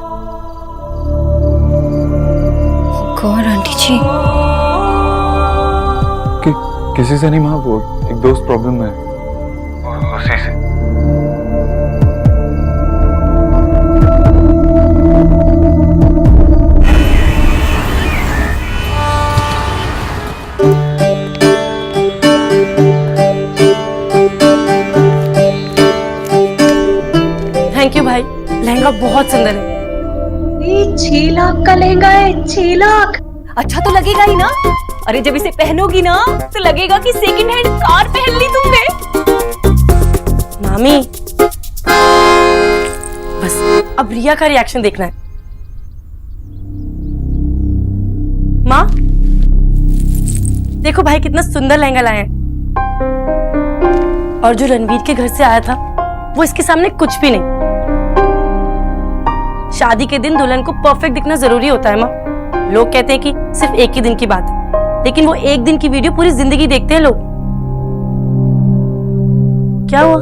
God aunty ji. किसी से नहीं माँ, वो एक दोस्त प्रॉब्लम में है, उसी से। लहंगा बहुत सुंदर है। 6 लाख का लहंगा है, 6 लाख। अच्छा तो लगेगा ही ना। अरे जब इसे पहनोगी ना तो लगेगा कि सेकंड हैंड कार पहन ली तुमने। मामी बस अब रिया का रिएक्शन देखना है। माँ देखो भाई कितना सुंदर लहंगा लाए हैं, और जो रणवीर के घर से आया था वो इसके सामने कुछ भी नहीं। शादी के दिन दुल्हन को परफेक्ट दिखना जरूरी होता है माँ। लोग कहते हैं कि सिर्फ एक ही दिन की बात है, लेकिन वो एक दिन की वीडियो पूरी जिंदगी देखते हैं लोग। क्या हुआ,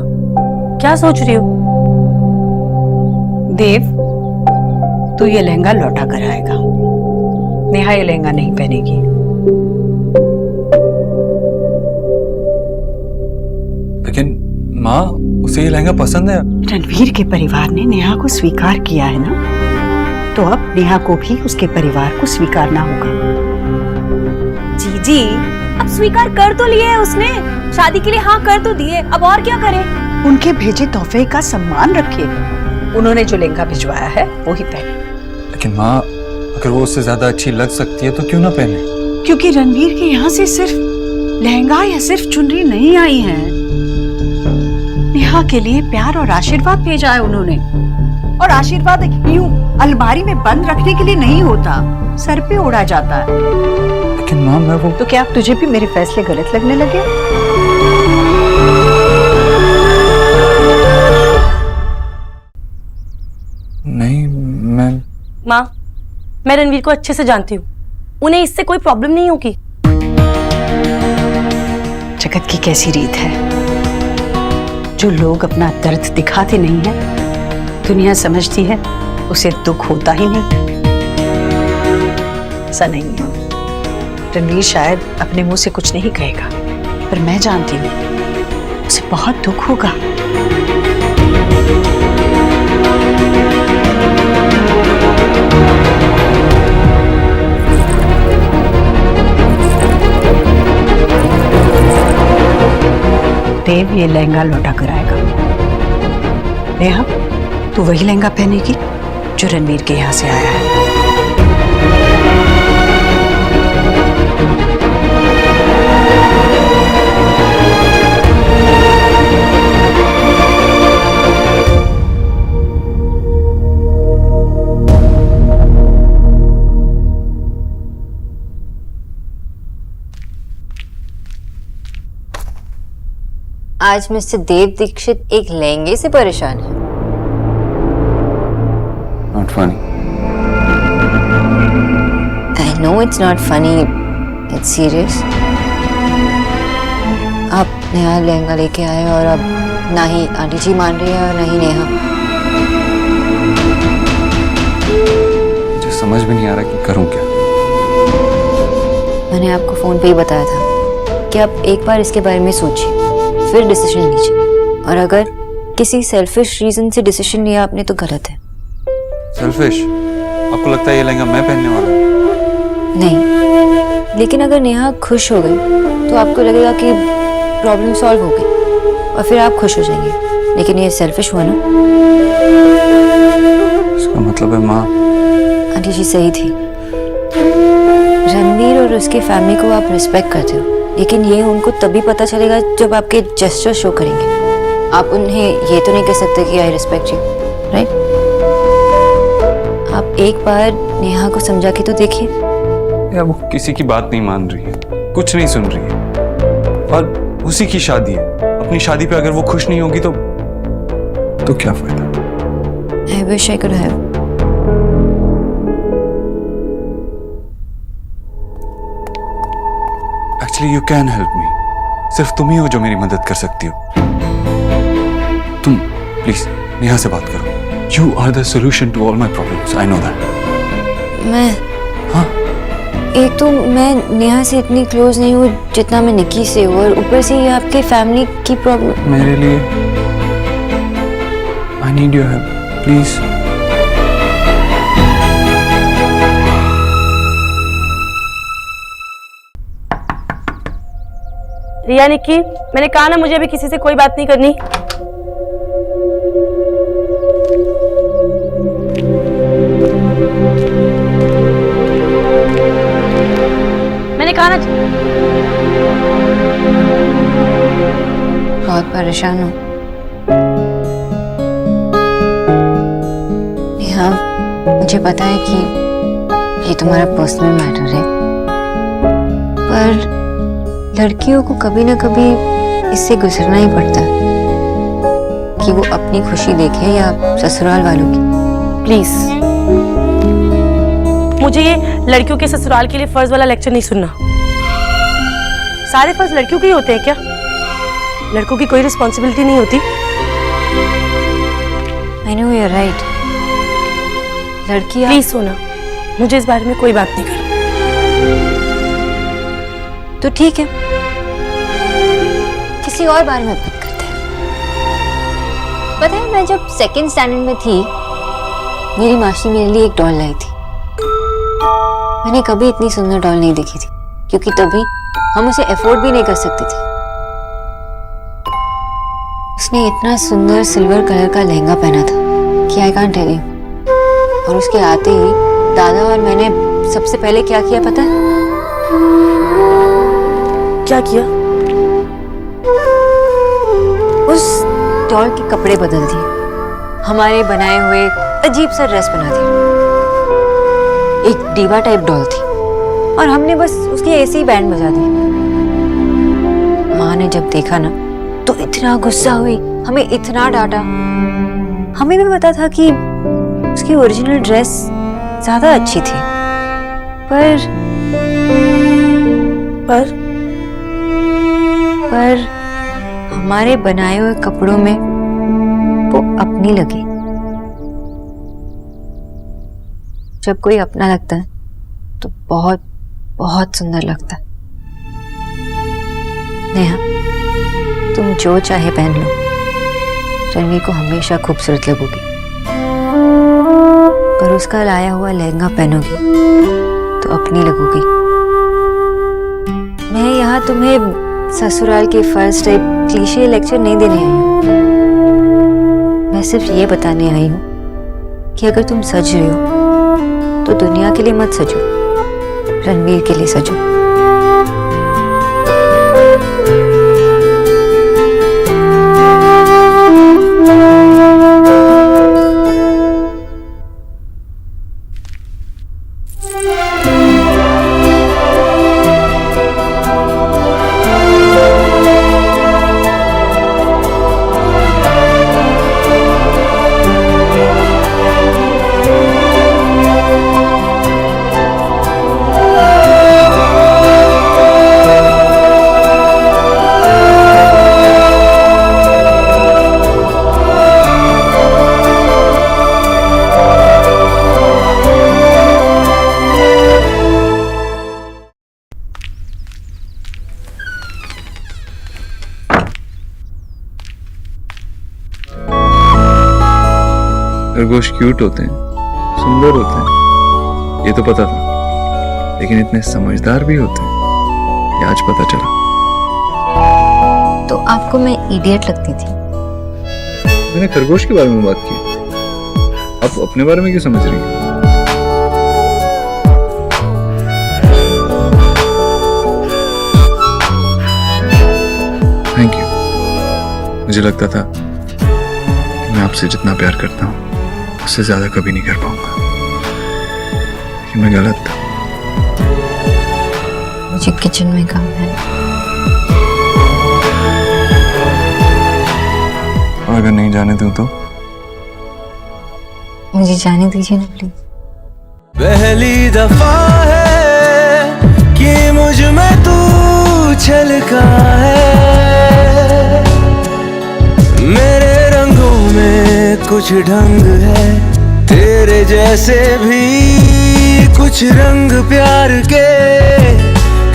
क्या सोच रही हो? देव, तू ये लहंगा लौटा कर आएगा। नेहा ये लहंगा नहीं पहनेगी। लेकिन माँ, उसे ये लहंगा पसंद है। रणवीर के परिवार ने नेहा को स्वीकार किया है ना, तो अब नेहा को भी उसके परिवार को स्वीकारना होगा। जी अब स्वीकार कर तो लिया है उसने, शादी के लिए हाँ कर तो दिए, अब और क्या करे। उनके भेजे तोहफे का सम्मान रखिए। उन्होंने जो लहंगा भिजवाया है वो ही पहने। लेकिन माँ, अगर वो उससे ज्यादा अच्छी लग सकती है तो क्यों ना पहने? क्योंकि रणवीर के यहाँ से सिर्फ लहंगा या सिर्फ चुनरी नहीं आई है, नेहा के लिए प्यार और आशीर्वाद भेजा है उन्होंने। और आशीर्वाद यूं अलमारी में बंद रखने के लिए नहीं होता, सर पे ओढ़ा जाता है। लेकिन माँ, मैं वो... तो क्या तुझे भी मेरे फैसले गलत लगने लगे? नहीं, माँ मैं रणवीर को अच्छे से जानती हूँ, उन्हें इससे कोई प्रॉब्लम नहीं होगी। जगत की कैसी रीत है, जो लोग अपना दर्द दिखाते नहीं है, दुनिया समझती है उसे दुख होता ही नहीं। ऐसा नहीं है। रणवीर शायद अपने मुंह से कुछ नहीं कहेगा, पर मैं जानती हूँ उसे बहुत दुख होगा। देव ये लहंगा लौटा कर आएगा। नेहा, तू वही लहंगा पहनेगी जो रणवीर के यहाँ से आया है। आज मिस्टर देव दीक्षित एक लहंगे से परेशान है। Not funny. I know it's not funny. It's serious. आप नया लहंगा लेके आए और अब ना ही आंटी जी मान रही है और ना ही नेहा। मुझे समझ भी नहीं आ रहा कि करूं क्या। मैंने आपको फोन पे ही बताया था कि आप एक बार इसके बारे में सोचिए, फिर डिसीजन लीजिए। और अगर किसी सेल्फिश रीजन से डिसीजन लिया आपने तो गलत है। सेल्फिश? आपको लगता है ये लहंगा मैं पहनने वाला हूं? नहीं, लेकिन अगर नेहा खुश हो गई तो आपको लगेगा कि प्रॉब्लम सॉल्व हो गई और फिर आप खुश हो जाएंगे। लेकिन ये सेल्फिश हुआ ना। इसका मतलब है माँ, आंटी जी सही थी। रणवीर और उसके फैमिली को आप रिस्पेक्ट करते हो, लेकिन ये उनको तभी पता चलेगा जब आपके जेस्चर शो करेंगे। आप उन्हें ये तो नहीं कह सकते कि आई रिस्पेक्ट यू, राइट? आप एक बार नेहा को समझा के तो देखिए। यार वो किसी की बात नहीं मान रही है, कुछ नहीं सुन रही है, और उसी की शादी है। अपनी शादी पे अगर वो खुश नहीं होगी तो क्या फायदा? I wish I could have. Actually, you can help me. सिर्फ तुम ही हो जो मेरी मदद कर सकती हो। तुम प्लीज नेहा से बात करो। You are the solution to all my problems. I know that. मैं? हाँ? एक तो मैं नेहा से इतनी क्लोज नहीं हूँ जितना मैं निकी से हूँ, और ऊपर से ये आपके फैमिली की प्रॉब्लम। मेरे लिए I need your help, please. रिया, निक्की, मैंने कहा ना मुझे अभी किसी से कोई बात नहीं करनी। परेशान हो। नेहा, मुझे पता है कि ये तुम्हारा पर्सनल मैटर है, पर लड़कियों को कभी ना कभी इससे गुजरना ही पड़ता है कि वो अपनी खुशी देखे या ससुराल वालों की। प्लीज, मुझे ये लड़कियों के ससुराल के लिए फर्ज वाला लेक्चर नहीं सुनना। सारे फर्ज लड़कियों के ही होते हैं क्या? लड़कों की कोई रिस्पॉन्सिबिलिटी नहीं होती? I know you're right. लड़कियां। प्लीज सोना, मुझे इस बारे में कोई बात नहीं करनी। तो ठीक है, किसी और बारे में बात करते हैं। पता है, मैं जब सेकंड स्टैंडर्ड में थी, मेरी मासी मेरे लिए एक डॉल लाई थी। मैंने कभी इतनी सुंदर डॉल नहीं देखी थी, क्योंकि तभी हम उसे अफोर्ड भी नहीं कर सकते थे। उसने इतना सुंदर सिल्वर कलर का लहंगा पहना था कि आई कांट टेल यू। और उसके आते ही दादा और मैंने सबसे पहले क्या किया पता है? क्या किया? उस डॉल के कपड़े बदल दिए, हमारे बनाए हुए अजीब सा ड्रेस बना दिया। एक डीवा टाइप डॉल थी और हमने बस उसकी ऐसे ही बैंड बजा दी। माँ ने जब देखा ना तो इतना गुस्सा हुई, हमें इतना डांटा। हमें भी पता था कि उसकी ओरिजिनल ड्रेस ज्यादा अच्छी थी, पर हमारे बनाए हुए कपड़ों में वो अपनी लगी। जब कोई अपना लगता है तो बहुत बहुत सुंदर लगता है। नेहा, तुम जो चाहे पहन लो, रणवीर को हमेशा खूबसूरत लगोगी। पर उसका लाया हुआ लहंगा पहनोगी तो अपनी लगोगी। मैं यहाँ तुम्हें ससुराल के फर्स्ट टाइप क्लीशे लेक्चर नहीं देने आई हूँ। मैं सिर्फ ये बताने आई हूँ कि अगर तुम सज रहे हो तो दुनिया के लिए मत सजो, रणवीर के लिए सजो। खरगोश क्यूट होते हैं, सुंदर होते हैं, ये तो पता था, लेकिन इतने समझदार भी होते हैं ये आज पता चला। तो आपको मैं इडियट लगती थी? मैंने खरगोश के बारे में बात की, आप अपने बारे में क्यों समझ रही हैं? Thank you. मुझे लगता था कि मैं आपसे जितना प्यार करता हूँ उससे ज्यादा कभी नहीं कर पाऊंगा, लेकिन मैं गलत था। मुझे किचन में काम है, और अगर नहीं जाने दूं तो? मुझे जाने दीजिए ना प्लीज। पहली दफा है कि मुझ में तू छलका है, मेरे रंगों में कुछ ढंग है, तेरे जैसे भी कुछ रंग प्यार के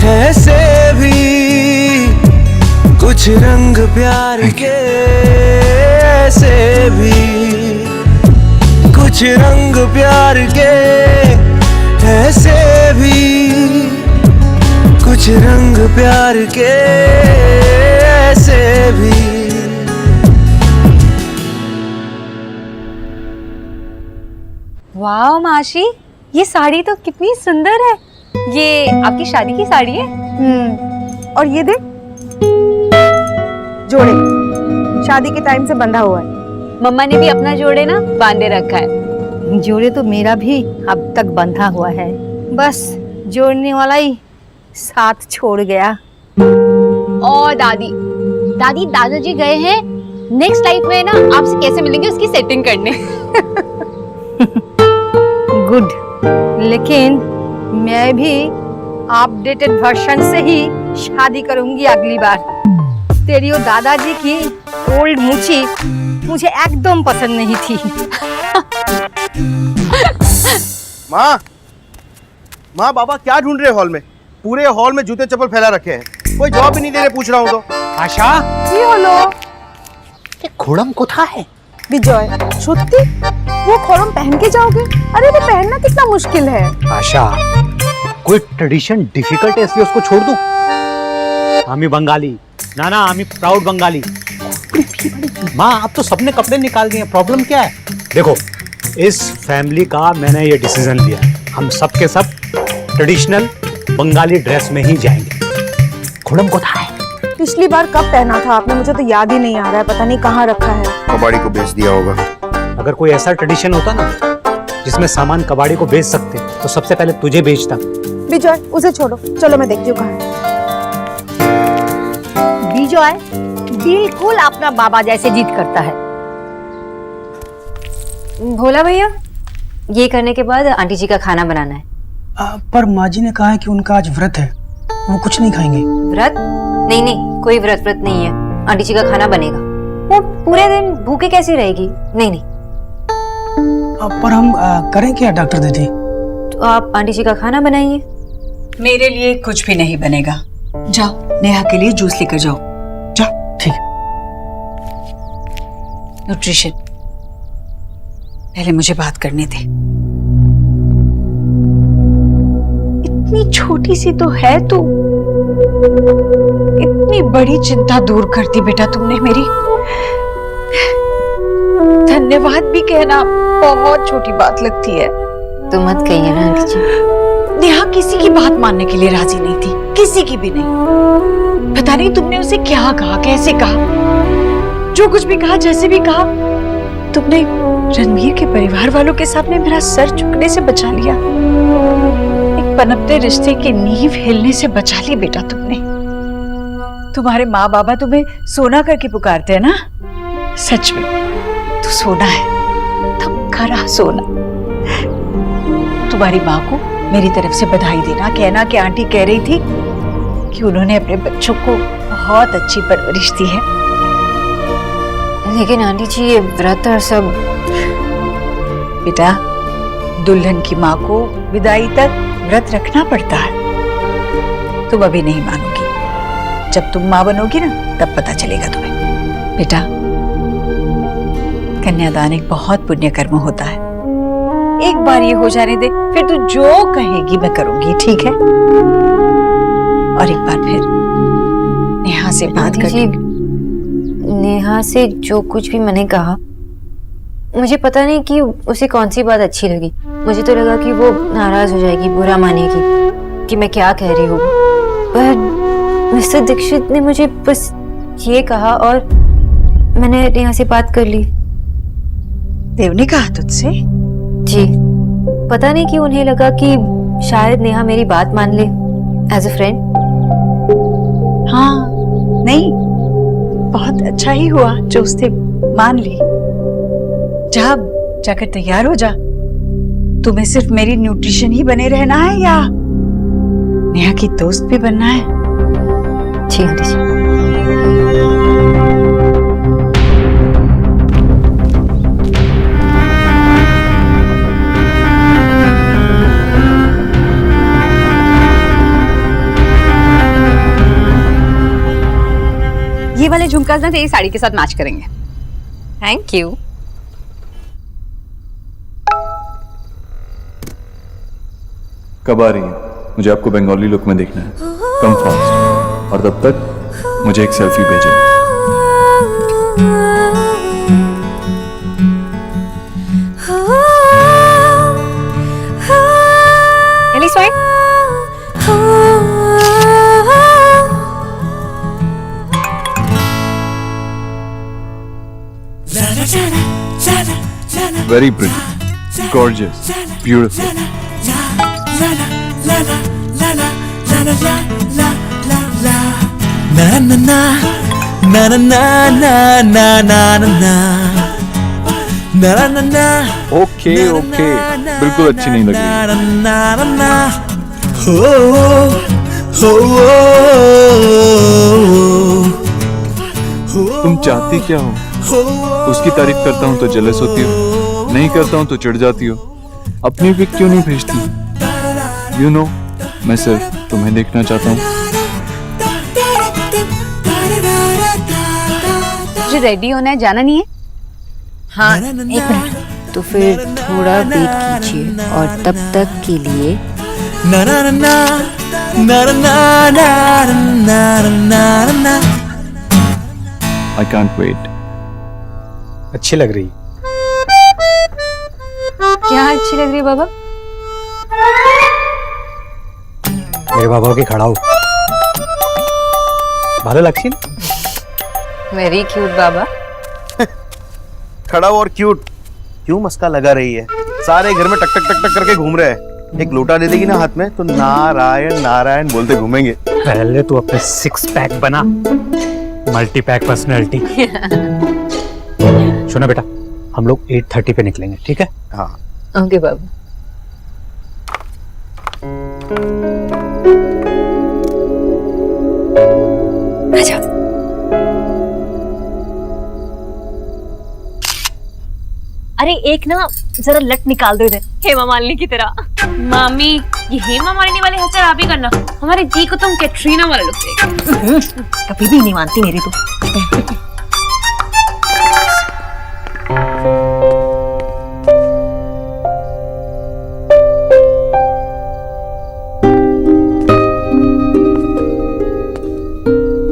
ऐसे भी कुछ रंग प्यार के ऐसे भी कुछ रंग प्यार के ऐसे भी कुछ रंग प्यार के ऐसे भी। वाह माशी, ये साड़ी तो कितनी सुंदर है। ये आपकी शादी की साड़ी है? और ये देख, जोड़े शादी के टाइम से बंधा हुआ है। मम्मा ने भी अपना जोड़े ना बांधे रखा है। जोड़े तो मेरा भी अब तक बंधा हुआ है, बस जोड़ने वाला ही साथ छोड़ गया। और दादी दादी दादाजी गए हैं नेक्स्ट लाइफ में ना आपसे कैसे मिलेंगे उसकी सेटिंग करने। गुड, लेकिन मैं भी अपडेटेड वर्जन से ही शादी करूंगी अगली बार। तेरी और दादाजी की ओल्ड मूछी मुझे एकदम पसंद नहीं थी। माँ माँ बाबा क्या ढूंढ रहे हॉल में? पूरे हॉल में जूते चप्पल फैला रखे हैं, कोई जवाब भी नहीं दे रहे, पूछ रहा हूँ तो। आशा, কি হলো? खोड़म कोথায় है? विजय, सত্যি वो खरम पहन के जाओगे? अरे वो पहनना कितना मुश्किल है। आशा, कोई ट्रेडिशन डिफिकल्ट है इसलिए उसको छोड़ दूं? आमी बंगाली, ना आमी प्राउड बंगाली। माँ अब तो सबने कपड़े निकाल दिए, प्रॉब्लम क्या है? देखो, इस फैमिली का मैंने ये डिसीजन लिया, हम सब के सब ट्रेडिशनल बंगाली ड्रेस में ही जाएंगे। खोड़म कोথায় है? पिछली बार कब पहना था आपने? मुझे तो याद ही नहीं आ रहा है, पता नहीं कहाँ रखा है। कबाड़ी को बेच दिया होगा। अगर कोई ऐसा ट्रेडिशन होता ना जिसमें सामान कबाड़ी को बेच सकते तो सबसे पहले तुझे बेचता। विजय, उसे छोड़ो, चलो मैं देखती हूँ कहाँ है। विजय बिल्कुल अपना बाबा जैसे जिद करता है। भोला भैया, ये करने के बाद आंटी जी का खाना बनाना है। पर माँ जी ने कहा है कि उनका आज व्रत है, वो कुछ नहीं खाएंगे। व्रत? नहीं नहीं, कोई व्रत नहीं है, आंटी जी का खाना बनेगा। वो पूरे दिन भूखे कैसी रहेगी? नहीं नहीं। पर हम करें क्या डॉक्टर दीदी? तो आप आंटी जी का खाना बनाइए। मेरे लिए कुछ भी नहीं बनेगा। जाओ नेहा के लिए जूस लेकर जाओ। जाओ। ठीक। न्यूट्रिशन, पहले मुझे बात करने दे। इतनी छोटी सी तो है तू, इतनी बड़ी चिंता दूर कर दी बेटा तुमने मेरी। धन्यवाद भी कहना बहुत छोटी बात लगती है। तो मत कहिए ना आंटी जी। नेहा किसी की बात मानने के लिए राजी नहीं थी, किसी की भी नहीं। पता नहीं तुमने उसे क्या कहा, कैसे कहा, जो कुछ भी कहा, जैसे भी कहा, तुमने रणवीर के परिवार वालों के सामने मेरा सर झुकने से बचा लिया। एक पनपते रिश्ते की नींव हिलने से बचा ली बेटा तुमने। तुम्हारे माँ बाबा तुम्हें सोना करके पुकारते हैं ना? सच में तू सोना है, तब खरा सोना। तुम्हारी माँ को मेरी तरफ से बधाई देना, कहना कि आंटी कह रही थी कि उन्होंने अपने बच्चों को बहुत अच्छी परवरिश दी है। लेकिन आंटी जी ये व्रत और सब। बेटा, दुल्हन की माँ को विदाई तक व्रत रखना पड़ता है। तुम अभी नहीं मानोगी, जब तुम माँ बनोगी ना तब पता चलेगा तुम्हें। बेटा, कन्यादान एक बहुत पुण्य कर्म होता है। एक बार ये हो जाने दे, फिर तू जो कहेगी मैं करूंगी, ठीक है? और एक बार फिर नेहा से बात करके। नेहा से जो कुछ भी मैंने कहा, मुझे पता नहीं कि उसे कौन सी बात अच्छी लगी। मुझे तो लगा कि वो नाराज हो जाएगी, बुरा मानेगी कि मैं क्या कह रही हूँ। पर मिस्टर दीक्षित ने मुझे बस ये कहा और मैंने नेहा से बात कर ली। देव ने कहा तुझसे? जी, पता नहीं कि उन्हें लगा कि शायद नेहा मेरी बात मान ले एज अ फ्रेंड। हाँ, नहीं, बहुत अच्छा ही हुआ जो उसने मान ली। जा, जाकर तैयार हो जा। तुम्हें सिर्फ मेरी न्यूट्रिशन ही बने रहना है या नेहा की दोस्त भी बनना है? जी आंटी जी। ये वाले झुमकास ना तेरी साड़ी के साथ मैच करेंगे। Thank you. कब आ रही है? मुझे आपको बंगाली लुक में देखना है। कम फास्ट, और तब तक मुझे एक सेल्फी भेजें। Ellie swipe. very pretty, gorgeous, beautiful. Na na na na na na na na na na ना ना ना ओके ओके, बिल्कुल अच्छी नहीं लग रही। ना ना ना हो हो तुम चाहती क्या हो? उसकी तारीफ करता हूँ तो जेलस होती हो, नहीं करता हूँ तो चिढ़ जाती हो। अपनी पिक क्यों नहीं भेजती? यू नो, मैं सिर्फ तुम्हें देखना चाहता हूँ। मुझे रेडी होना है, जाना नहीं है? हाँ, एक मिनट। तो फिर थोड़ा वेट कीजिए और तब तक के लिए ना ना ना ना ना ना ना ना ना I can't wait. अच्छी लग रही। क्या अच्छी लग रही है बाबा? मेरे बाबा के खड़ा हो। भालो लगती ना? वेरी क्यूट बाबा। खड़ा और क्यूट क्यों मस्का लगा रही है? सारे घर में टक टक टक टक करके घूम रहे हैं। एक लोटा दे देगी ना हाथ में तो नारायण नारायण बोलते घूमेंगे। पहले तू अपने 6 पैक बना, मल्टी पैक पर्सनैलिटी। सुना बेटा, हम लोग 8:30 पे निकलेंगे, ठीक है? हाँ ओके बाबा। आजा। अरे एक ना जरा लट निकाल दो इधर, हेमा मालिनी की तरह। मामी, ये हेमा मालिनी वाले हेयर आप ही करना, हमारे जी को तुम कैटरीना वाला लुक देगा। कभी भी नहीं मानती मेरी तो।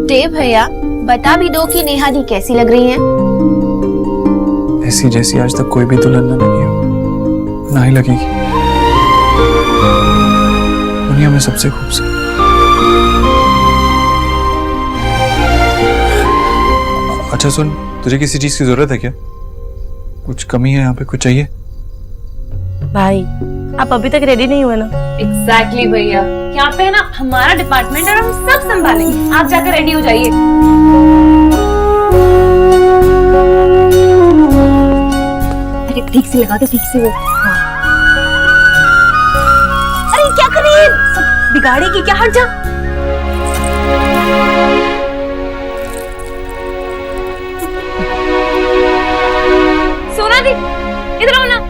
देव भैया, बता भी दो कि नेहा दी कैसी लग रही है? ऐसी जैसी आज तक कोई भी दुल्हन न लगी हो, ना ही लगेगी। दुनिया में सबसे खूबसूरत। अच्छा सुन, तुझे किसी चीज की जरूरत है क्या? कुछ कमी है यहाँ पे, कुछ चाहिए? भाई, आप अभी तक रेडी नहीं हुए ना? एग्जैक्टली भैया, यहाँ पे है ना हमारा डिपार्टमेंट और हम सब संभालेंगे। आप जाकर रेडी हो जाइए। अरे ठीक से लगा दो, ठीक से वो। हाँ। अरे क्या कर रही है? सब बिगाड़ेगी क्या? हट जा। सोना दी, इधर आओ ना।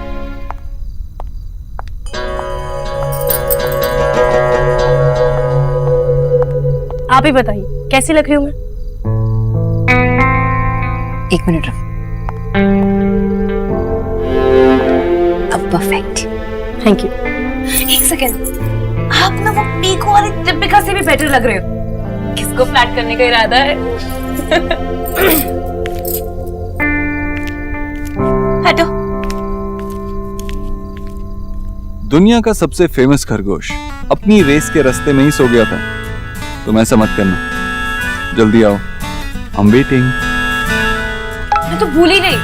आप ही बताइए, कैसी लग रही हूँ मैं? एक मिनट रुक। अब परफेक्ट। Thank you. एक सेकेंड, आप ना वो पीको वाली दीपिका से भी बेटर लग रहे हो। किसको फ्लैट करने का इरादा है? हटो। दुनिया का सबसे फेमस खरगोश अपनी रेस के रास्ते में ही सो गया था, तुम ऐसा मत करना। जल्दी आओ, I'm waiting। मैं तो भूल ही गई,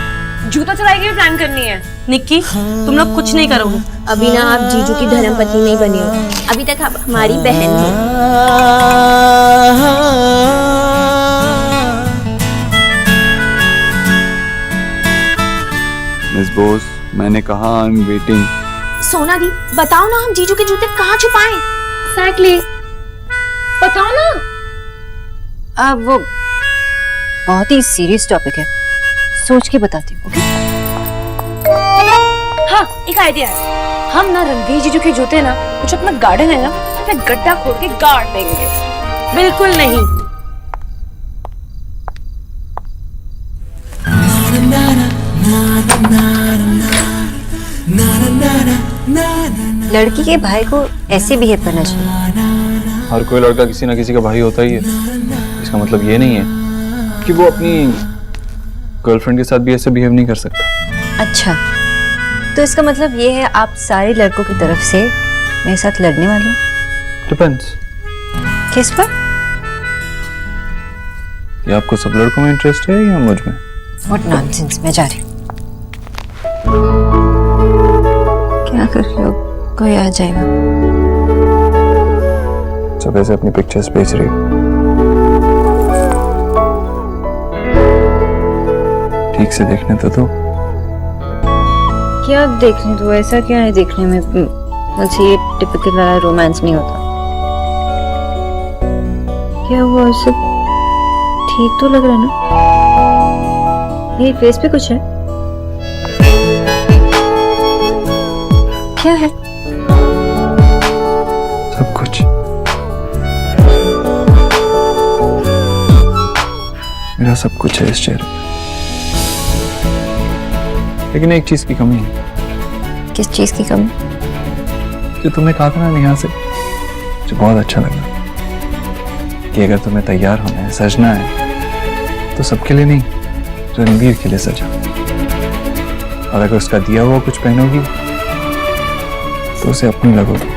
जूता चुराई की भी प्लान करनी है। निक्की, तुम लोग कुछ नहीं करोगे। अभी ना आप जीजू की धर्मपत्नी नहीं बनी हो, अभी तक आप हमारी बहन हो। मिस बोस, मैंने कहा I'm waiting। सोना दी, बताओ ना हम जीजू के जूते कहाँ छुपाएं? Exactly। बताओ ना। अब वो बहुत ही सीरियस टॉपिक है, सोच के बताती हूँ। ओके? हाँ, एक आइडिया है। हम ना रणवीर जीजू के जूते ना कुछ अपना गार्डन है ना, अपना गड्ढा खोद के गाड़ देंगे। बिल्कुल नहीं। लड़की के भाई को ऐसे बिहेव करना चाहिए। हर कोई लड़का किसी ना किसी का भाई होता ही है। इसका मतलब ये नहीं है कि वो अपनी गर्लफ्रेंड के साथ भी ऐसे बिहेव नहीं कर सकता। अच्छा, तो इसका मतलब ये है आप सारे लड़कों की तरफ से मेरे साथ लड़ने वाले हो? डिपेंड्स। किस पर? ये आपको सब लड़कों में इंटरेस्ट है या मुझ में? What nonsense, मैं जा रही हूँ। कोई आ जाएगा। सब ऐसे अपनी पिक्चर्स भेज रही हो। ठीक से देखने तो दो। क्या देखने दो? ऐसा क्या है देखने में? मुझे ये टिपिकल वाला रोमांस नहीं होता। क्या हुआ? सब ठीक तो लग रहा है ना? ये फेस पे कुछ है? क्या है? सब कुछ। मेरा सब कुछ है इस चेहरे पे। लेकिन एक चीज की कमी है। किस चीज की कमी? जो तुम्हें कहा था ना नेहा से, जो बहुत अच्छा लगा कि अगर तुम्हें तैयार होना है, सजना है, तो सबके लिए नहीं, रणवीर के लिए सजा। और अगर उसका दिया हुआ कुछ पहनोगी तो उसे अपनी लगोगी।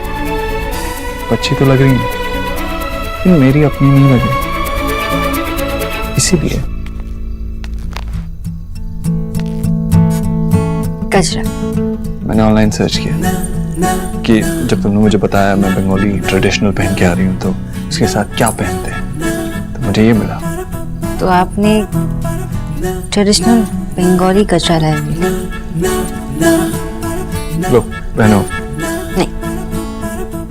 अच्छी तो लग रही है, लेकिन मेरी अपनी नहीं लग रही। इसीलिए गजरा। मैंने ऑनलाइन सर्च किया कि जब तुमने मुझे बताया मैं बंगाली ट्रेडिशनल पहन के आ रही हूँ तो उसके साथ क्या पहनते हैं, तो मुझे ये मिला। तो आपने ट्रेडिशनल बंगाली गजरा लाया? लो पहनो। नहीं।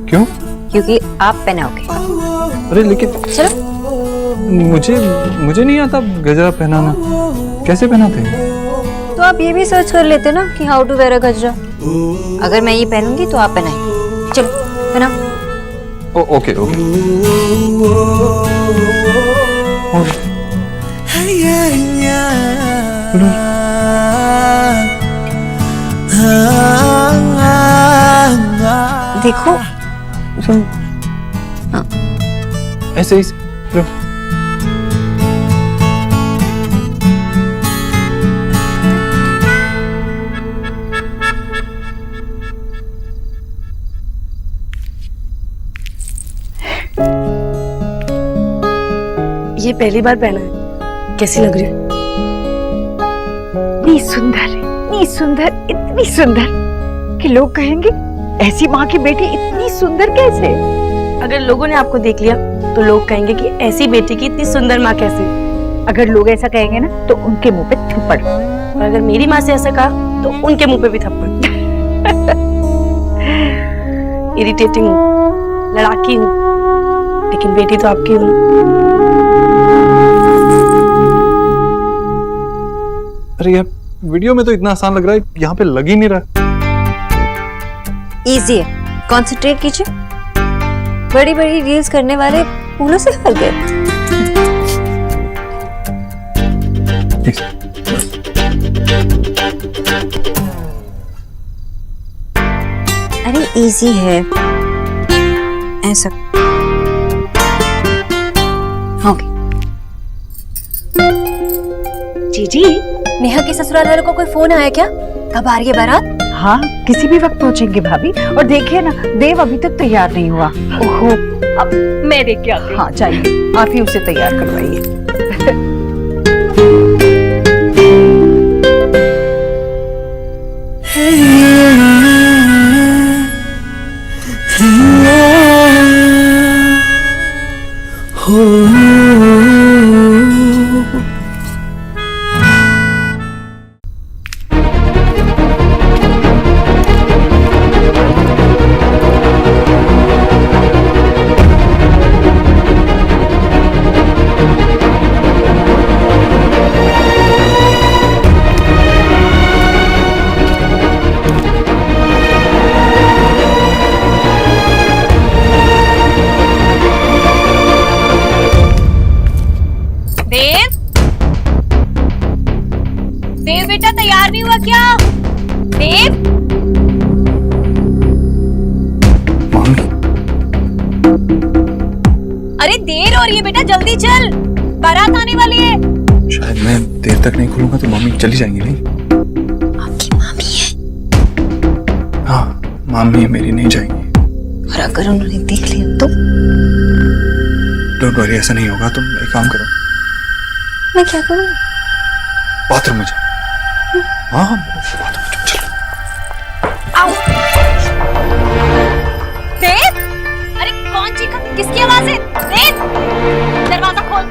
क्यों? क्योंकि आप पहनाओगे। अरे लेकिन चलो। मुझे नहीं आता गजरा पहनाना। कैसे पहनाते हैं? तो आप ये भी सर्च कर लेते ना कि हाउ टू वेयर अ गजरा। अगर मैं ये पहनूंगी तो आप पहनाएंगे। चलो पहनाओ। Okay okay. देखो ऐसे ही। ये पहली बार पहना है, कैसी लग रही है? इतनी सुंदर कि लोग कहेंगे ऐसी माँ की बेटी इतनी सुंदर कैसे? अगर लोगों ने आपको देख लिया तो लोग कहेंगे कि ऐसी बेटी की इतनी सुंदर माँ कैसे? अगर लोग ऐसा कहेंगे ना तो उनके मुंह पे थप्पड़। और अगर मेरी माँ से ऐसा कहा तो उनके मुंह पे भी थप्पड़। इरिटेटिंग हूँ, लड़ाकी हूँ, लेकिन बेटी तो आपकी हूँ। अरे यार वीडियो में तो इतना आसान लग रहा है, यहाँ पे लग ही नहीं रहा। इजी है, कंसंट्रेट कीजिए। बड़ी बड़ी रील्स करने वाले फूलों से फल गए। अरे इजी है, ऐसा ओके। जीजी, नेहा के ससुराल वालों को कोई फोन आया क्या? कब आ रही है बारात? हाँ, किसी भी वक्त पहुंचेंगे भाभी। और देखिए ना, देव अभी तक तैयार नहीं हुआ। ओहो, अब मैं देख के आती हूँ। हाँ जाइए, आप ही उसे तैयार करवाइए। देव बेटा तैयार नहीं हुआ क्या? देव, अरे देर हो रही है बेटा, जल्दी चल, बारात आने वाली है। शायद मैं देर तक नहीं खुलूंगा तो मम्मी चली जाएंगी। नहीं, आपकी मामी है। हाँ मामी है मेरी, नहीं जाएंगी। और अगर उन्होंने देख लिया तो? डोंट वरी, ऐसा नहीं होगा। तुम एक काम करो। मैं क्या करूँ? बाथरूम में जाओ। हाँ बाथरूम में चलो। आओ। किसकी आवाज है? देव, दरवाजा खोल।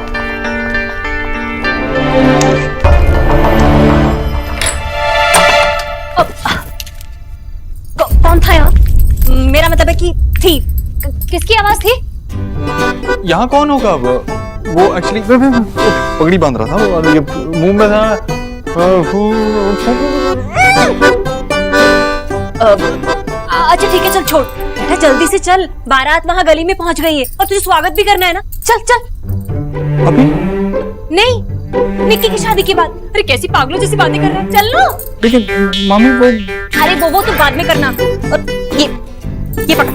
कौन था यहाँ? मेरा मतलब है कि थी। किसकी आवाज थी? यहाँ कौन होगा अब? वो एक्चुअली पगड़ी बांध रहा था और ये मुंह में था। अच्छा ठीक है, चल छोड़ बेटा, जल्दी से चल। बारात वहाँ गली में पहुँच गई है और तुझे स्वागत भी करना है ना। चल चल। अभी नहीं, निक्की की शादी के बाद। अरे कैसी पागलों जैसी बातें कर रहा है, चल लो। लेकिन मामी वो अरे वो तो बाद में करना। और ये पकड़,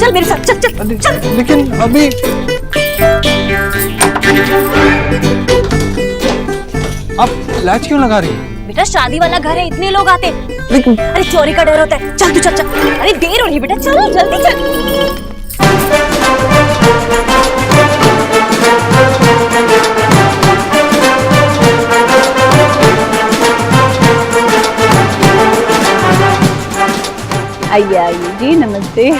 चल मेरे साथ, चल चल चल। लेकिन अभी आप लैच क्यों लगा रही है? बेटा शादी वाला घर है, इतने लोग आते। अरे चोरी का डर होता है। चल तू चल चल। अरे देर हो रही है बेटा, चल जल्दी चल। आइए आइए जी, नमस्ते।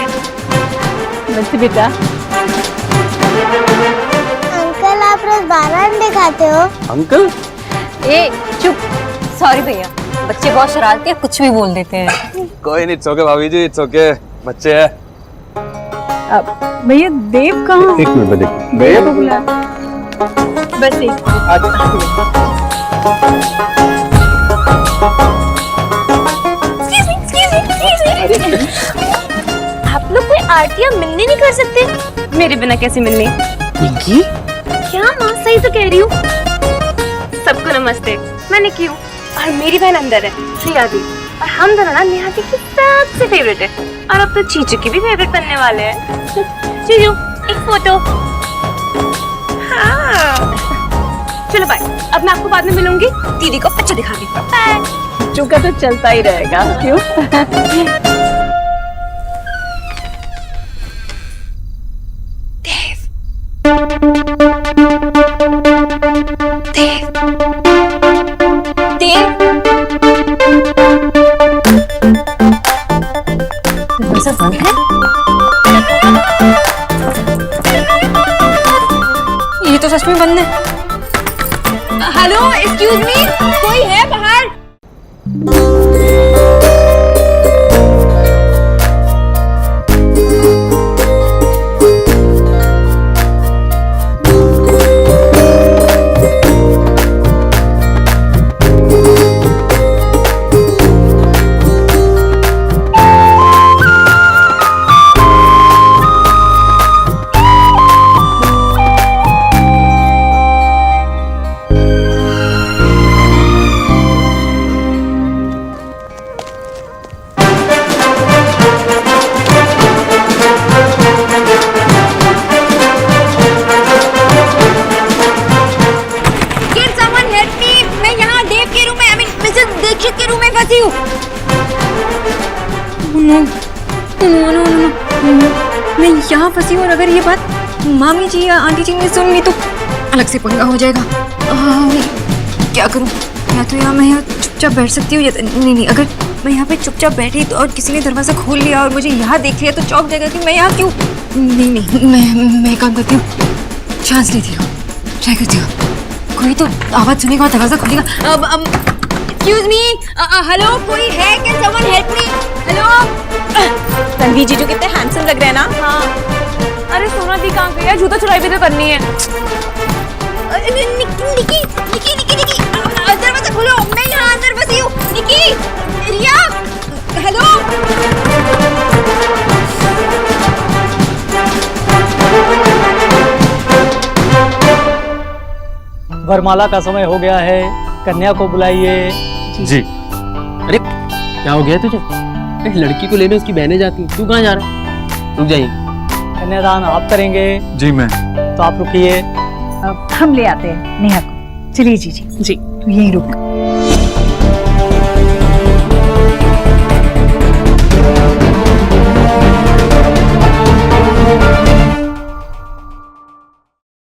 नमस्ते बेटा। अंकल आप रोज 12 अंडे खाते हो? अंकल? ए चुप। सॉरी भैया, बच्चे बहुत शरारती हैं, कुछ भी बोल देते हैं। कोई नहीं, इट्स ओके भाभी जी, इट्स ओके, बच्चे हैं। भैया देव कहाँ? एक मिनट में भैया को बुला। बस एक आप लोग कोई आरतियाँ मिलने नहीं कर सकते? मेरे बिना कैसे मिलनी? क्या माँ, सही तो कह रही हूँ। सबको नमस्ते, मैं निकी हूँ और मेरी बहन अंदर है, श्रिया दी। और हम दोनों ना नेहा दी की सबसे फेवरेट है और अब तो चीचू की भी फेवरेट बनने वाले हैं। चीचू एक फोटो। हाँ चलो बाय, अब मैं आपको बाद में मिलूंगी, दीदी को पिक्चर दिखा दी। बाय। चुका तो चलता ही रहेगा, क्यों? ये तो सच में बंद है। हेलो, एक्सक्यूज मी, कोई है बाहर? मैं यहाँ फंसी हूँ और अगर ये बात मामी जी या आंटी जी ने सुन ली तो अलग से पंगा हो जाएगा। क्या करूँ? या तो यहाँ मैं यहाँ चुपचाप बैठ सकती हूँ, या नहीं, अगर मैं यहाँ पे चुपचाप बैठी तो और किसी ने दरवाजा खोल लिया और मुझे यहाँ देख लिया तो चौंक जाएगा कि मैं यहाँ क्यों। नहीं, मैं काम करती हूँ, चांस लेती हूँ, ट्राई करती हूँ। कोई तो आवाज सुनेगा और दरवाजा खोलेगा। एक्सक्यूज मी, हेलो, कोई है? Can someone help me? Hello. Ranveer जीजू कितने हैंडसम लग रहे हैं ना। हाँ। अरे सोना दी कहाँ गई है? जूता चुराई भी तो करनी है। निकी, दरवाजा खोलो, मैं यहाँ अंदर फंसी हूँ। निकी, रिया, हेलो। वरमाला का समय हो गया है, कन्या को बुलाइए। जी। अरे क्या हो गया तुझे? एक लड़की को लेने उसकी बहनें जाती, तू कहाँ जा रहा है? रुक जाइए। कन्यादान आप करेंगे? जी मैं। तो आप रुकिए, हम ले आते हैं नेहा को। चलिए जी जी जी, तू यहीं रुक।